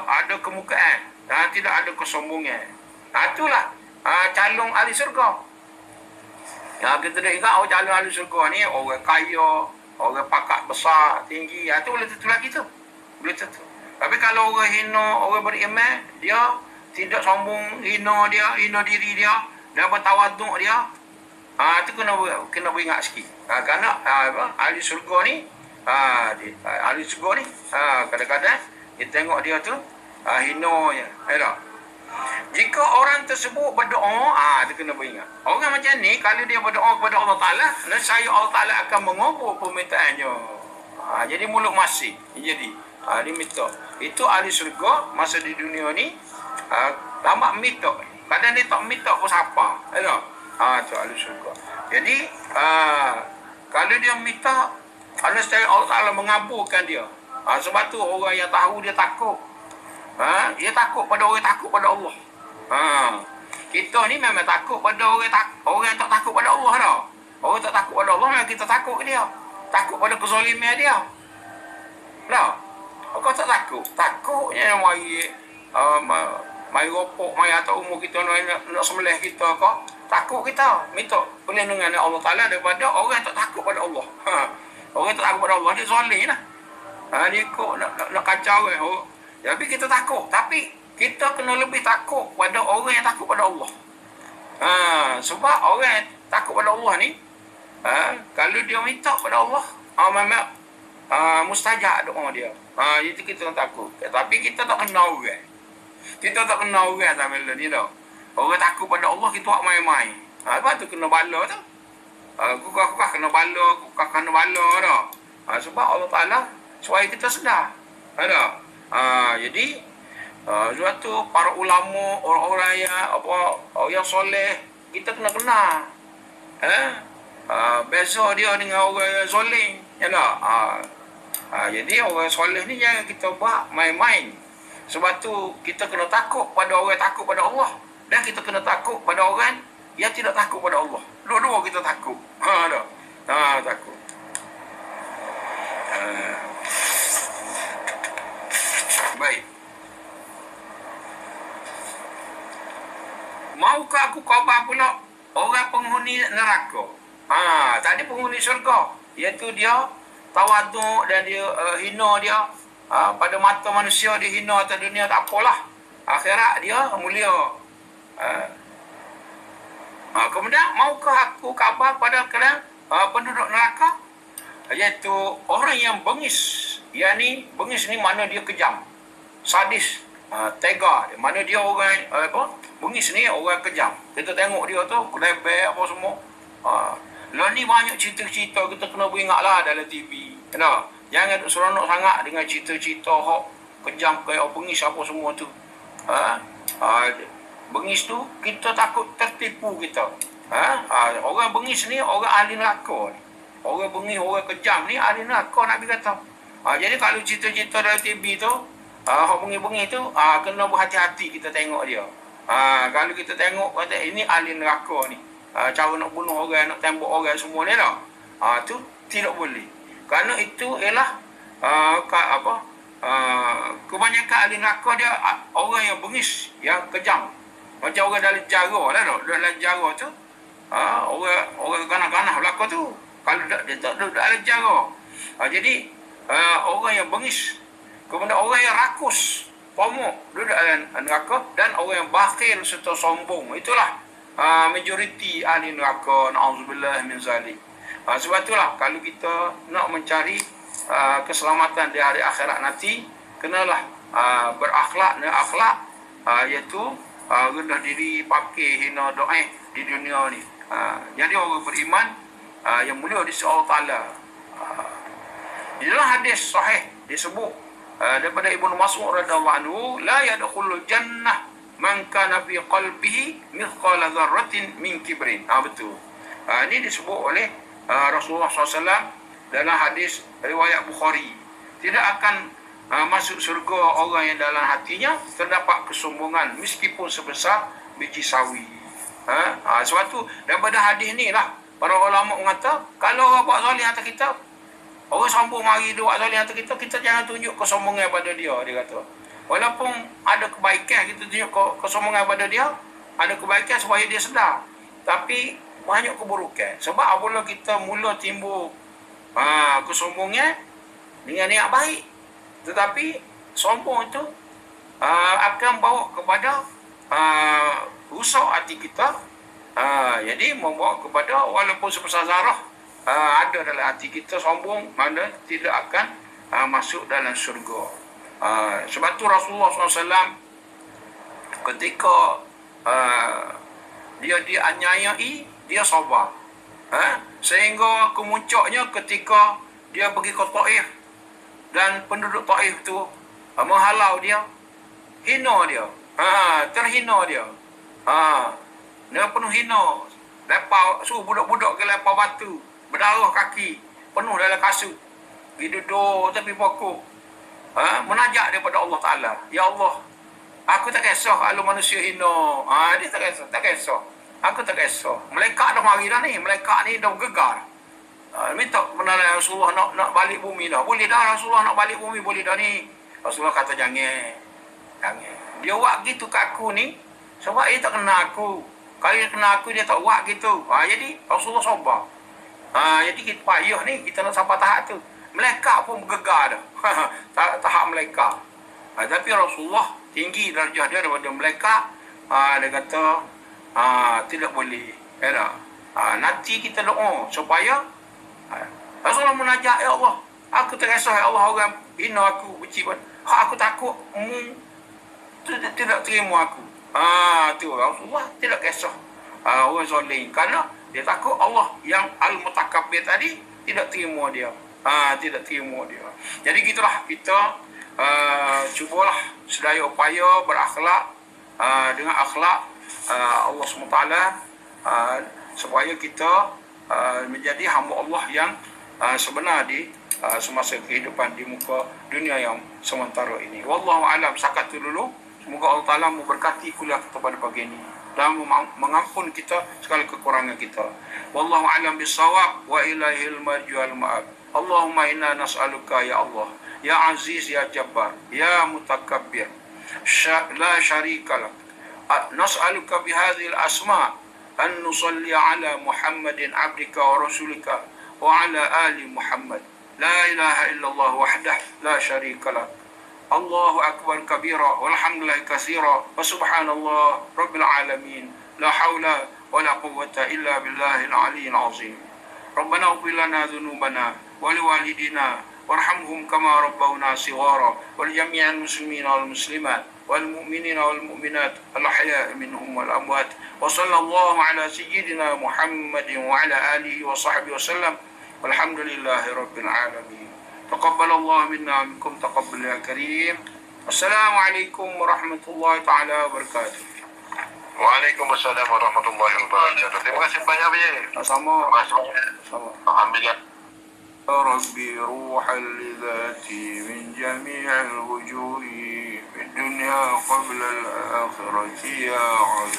ada kemukaan, tidak ada kesombongan. Itulah calon ahli syurga. Kita dah ingat calon ahli syurga ni orang kaya, orang pakat besar, tinggi. Itu boleh tentu lagi tu. Boleh tentu. Tapi kalau orang hina, orang beriman, dia tidak sombong, hina diri dia, dan bertawaduk dia, itu kena beringat sikit. Kerana ahli syurga ni, ahli syurga ni, kadang-kadang kita tengok dia tu hina je. Jika orang tersebut berdoa, itu kena beringat. Orang macam ni, kalau dia berdoa kepada Allah Ta'ala, nescaya Allah Ta'ala akan mengabul permintaannya. Jadi mulut masih. Jadi dia minta. Itu ahli syurga masa di dunia ni, lama minta. Kadang dia tak minta pun siapa. Itu ahli syurga. Jadi kalau dia minta, nescaya Allah Ta'ala mengabulkan dia. Sebab tu orang yang tahu dia takut. Dia takut pada orang takut pada Allah. Kita ni memang takut pada orang yang tak takut pada Allah dah. Orang tak takut pada Allah, memang kita takut ke dia. Takut pada kezaliman dia. Dah. Kau tak takut? Takutnya mari ropok, mari atau umur kita nak sembelih kita kau. Takut kita. Minta perlindungan Allah Ta'ala daripada orang yang tak takut pada Allah. Orang yang tak takut pada Allah, dia zalim lah. Dia kok nak kacau kan. Tapi kita takut. Tapi kita kena lebih takut pada orang yang takut pada Allah. Sebab orang yang takut pada Allah ni, kalau dia minta pada Allah, memang mustajab doa dia. Itu kita takut. Tapi kita tak kenal orang. Kita tak kenal orang sampai ni tau. Orang takut pada Allah, kita buat main-main. Lepas tu kena bala tu. Kukah kena bala, kukah kena bala tau. Sebab Allah Ta'ala supaya kita sedar. Jadi suatu para ulama, orang-orang yang soleh, kita kena kenal. Beza dia dengan orang yang zalim. Jadi orang soleh ni jangan kita buat main-main. Sebab tu kita kena takut pada orang yang takut pada Allah, dan kita kena takut pada orang yang tidak takut pada Allah. Dua-dua kita takut. Takut. Baik. Maukah aku khabar pula orang penghuni neraka? Tadi penghuni syurga, iaitu dia tawaduk dan dia hina dia. Pada mata manusia dia hina atas dunia, tak apalah. Akhirat dia mulia. Kemudian maukah aku khabar pada kalian penduduk neraka, iaitu orang yang bengis. Yang bengis ni mana dia kejam, sadis, tega. Mana dia orang bengis ni orang kejam. Kita tengok dia tu kelebek apa semua. Lah ni banyak cerita-cerita kita kena beringatlah dalam TV. Kena. Jangan seronok sangat dengan cerita-cerita hok kejam kayak bengis apa semua tu. Bengis tu kita takut tertipu kita. Orang bengis ni orang ahli neraka ni. Orang bengis, orang kejam ni ahli neraka, Nabi kata. Jadi kalau cerita-cerita dalam TV tu, hok bengis-bengis tu, kena berhati-hati kita tengok dia. Kalau kita tengok kata ini ahli neraka ni, cara nak bunuh orang, nak tembak orang semua ni dah. Tu tidak boleh. Kerana itu ialah kebanyakan ahli neraka dia orang yang bengis, yang kejam. Macam orang dalam jara lah, dalam jara tu, orang ganas-ganas belakang tu. Kalau dia tak duduk dalam jara. Jadi orang yang bengis, kemudian orang yang rakus, pomok, duduk dalam neraka, dan orang yang bakhil serta sombong. Itulah majoriti ahli neraka. Na'udzubillah min zalik. Sebab itulah kalau kita nak mencari keselamatan di hari akhirat nanti, kenalah berakhlak dan akhlak, iaitu rendah diri, pakir, hina doa di dunia ni. Jadi orang beriman yang mulia di sisi Allah Ta'ala. Di dalam hadis sahih disebut daripada Ibnu Mas'ud radhiyallahu anhu, la yadkhulul jannah man kana fi qalbihi mithqala dzarratin min kibrin. Betul. Ini disebut oleh Rasulullah SAW dalam hadis riwayat Bukhari. Tidak akan masuk surga orang yang dalam hatinya terdapat kesombongan meskipun sebesar biji sawi. Sebab tu daripada hadis ni lah para ulama mengata, kalau orang buat zalim atas kita, orang sombong mari dia buat zalim atas kita, kita jangan tunjuk kesombongan pada dia, dia kata. Walaupun ada kebaikan, kita tunjuk kesombongan pada dia, ada kebaikan supaya dia sedar. Tapi banyak keburukan. Sebab apabila kita mula timbul kesombongan dengan niat baik, tetapi sombong itu akan bawa kepada rusak hati kita. Jadi membawa kepada walaupun sebesar zarah ada dalam hati kita sombong, mana tidak akan masuk dalam syurga. Sebab tu Rasulullah SAW ketika dia dianiayai, dia sabar. Sehingga kemuncaknya ketika dia pergi ke Taif dan penduduk Taif tu menghalau dia, hina dia, terhina dia. Dia penuh hina. Lepas suruh budak-budak ke lepas batu, berdarah kaki, penuh dalam kasut, pergi duduk tepi pokok, menajak daripada Allah Ta'ala. Ya Allah, aku tak kisah kalau manusia hina. Dia tak kisah. Aku tak kisah. Malaikat dah mari dah ni. Malaikat ni dah gegar. Minta kebenaran Rasulullah nak balik bumi dah. Boleh dah Rasulullah nak balik bumi, boleh dah ni. Rasulullah kata jangan. Dia buat gitu kat aku ni sebab dia tak kenal aku. Kalau dia kenal aku, dia tak buat gitu. Jadi Rasulullah sabar. Jadi kita payah ni, kita nak sampai tahap tu. Malaikat pun bergegar dah. Tahap malaikat. Tapi Rasulullah tinggi darjah dia daripada malaikat. Dia kata tidak boleh. Nanti kita doa supaya Rasulullah menajak, ya Allah, aku tak kisah, ya Allah, orang hina aku, benci pun. Aku takut tidak terima aku. Tu Rasulullah tidak kisah orang zalim, kerana dia takut Allah yang Al-Mutakabbir tadi tidak terima dia. Tidak terima dia. Jadi gitulah kita cubalah sedaya upaya berakhlak dengan akhlak Allah SWT, supaya kita menjadi hamba Allah yang sebenar di semasa kehidupan di muka dunia yang sementara ini. Wallahu alam, sakat tu dulu. Semoga Allah Ta'ala memberkati kuliah kita pada pagi ini. dan mengampun kita segala kekurangan kita. Wallahu a'lam bissawab wa ilaihil marji'ul ma'ab. Allahumma inna nas'aluka ya Allah, ya Aziz, ya Jabbar, ya Mutakabbir, la syarika lak. Nas'aluka bihadhil asma' an nusalli ala Muhammadin abdika wa rasulika wa ala ali Muhammad. La ilaha illallah wahdah la syarika lak. Allahu akbar kabira walhamdulillah katsira wa subhanallah rabbil alamin. La haula wa la quwwata illa billahil aliyyil azim. Rabbana ighfir lana dhunubana wa liwalidina warhamhum kama rabbawna shighara wal jami'al muslimina wal muslimat wal mu'minina wal mu'minat al ahya'i minhum wal amwat. Wa sallallahu ala sayyidina Muhammadin wa ala alihi wa sahbihi wa sallam. Walhamdulillahi rabbil alamin. Taqabbalallahu minna minkum taqabbal ya karim. Assalamualaikum warahmatullahi taala wabarakatuh. Waalaikumsalam warahmatullahi wabarakatuh. Terima kasih banyak Pak. Sama. Sama. Alhamdulillah. ربي روحا لذاتي من جميع الوجوه في الدنيا قبل الآخرة يا عظيم.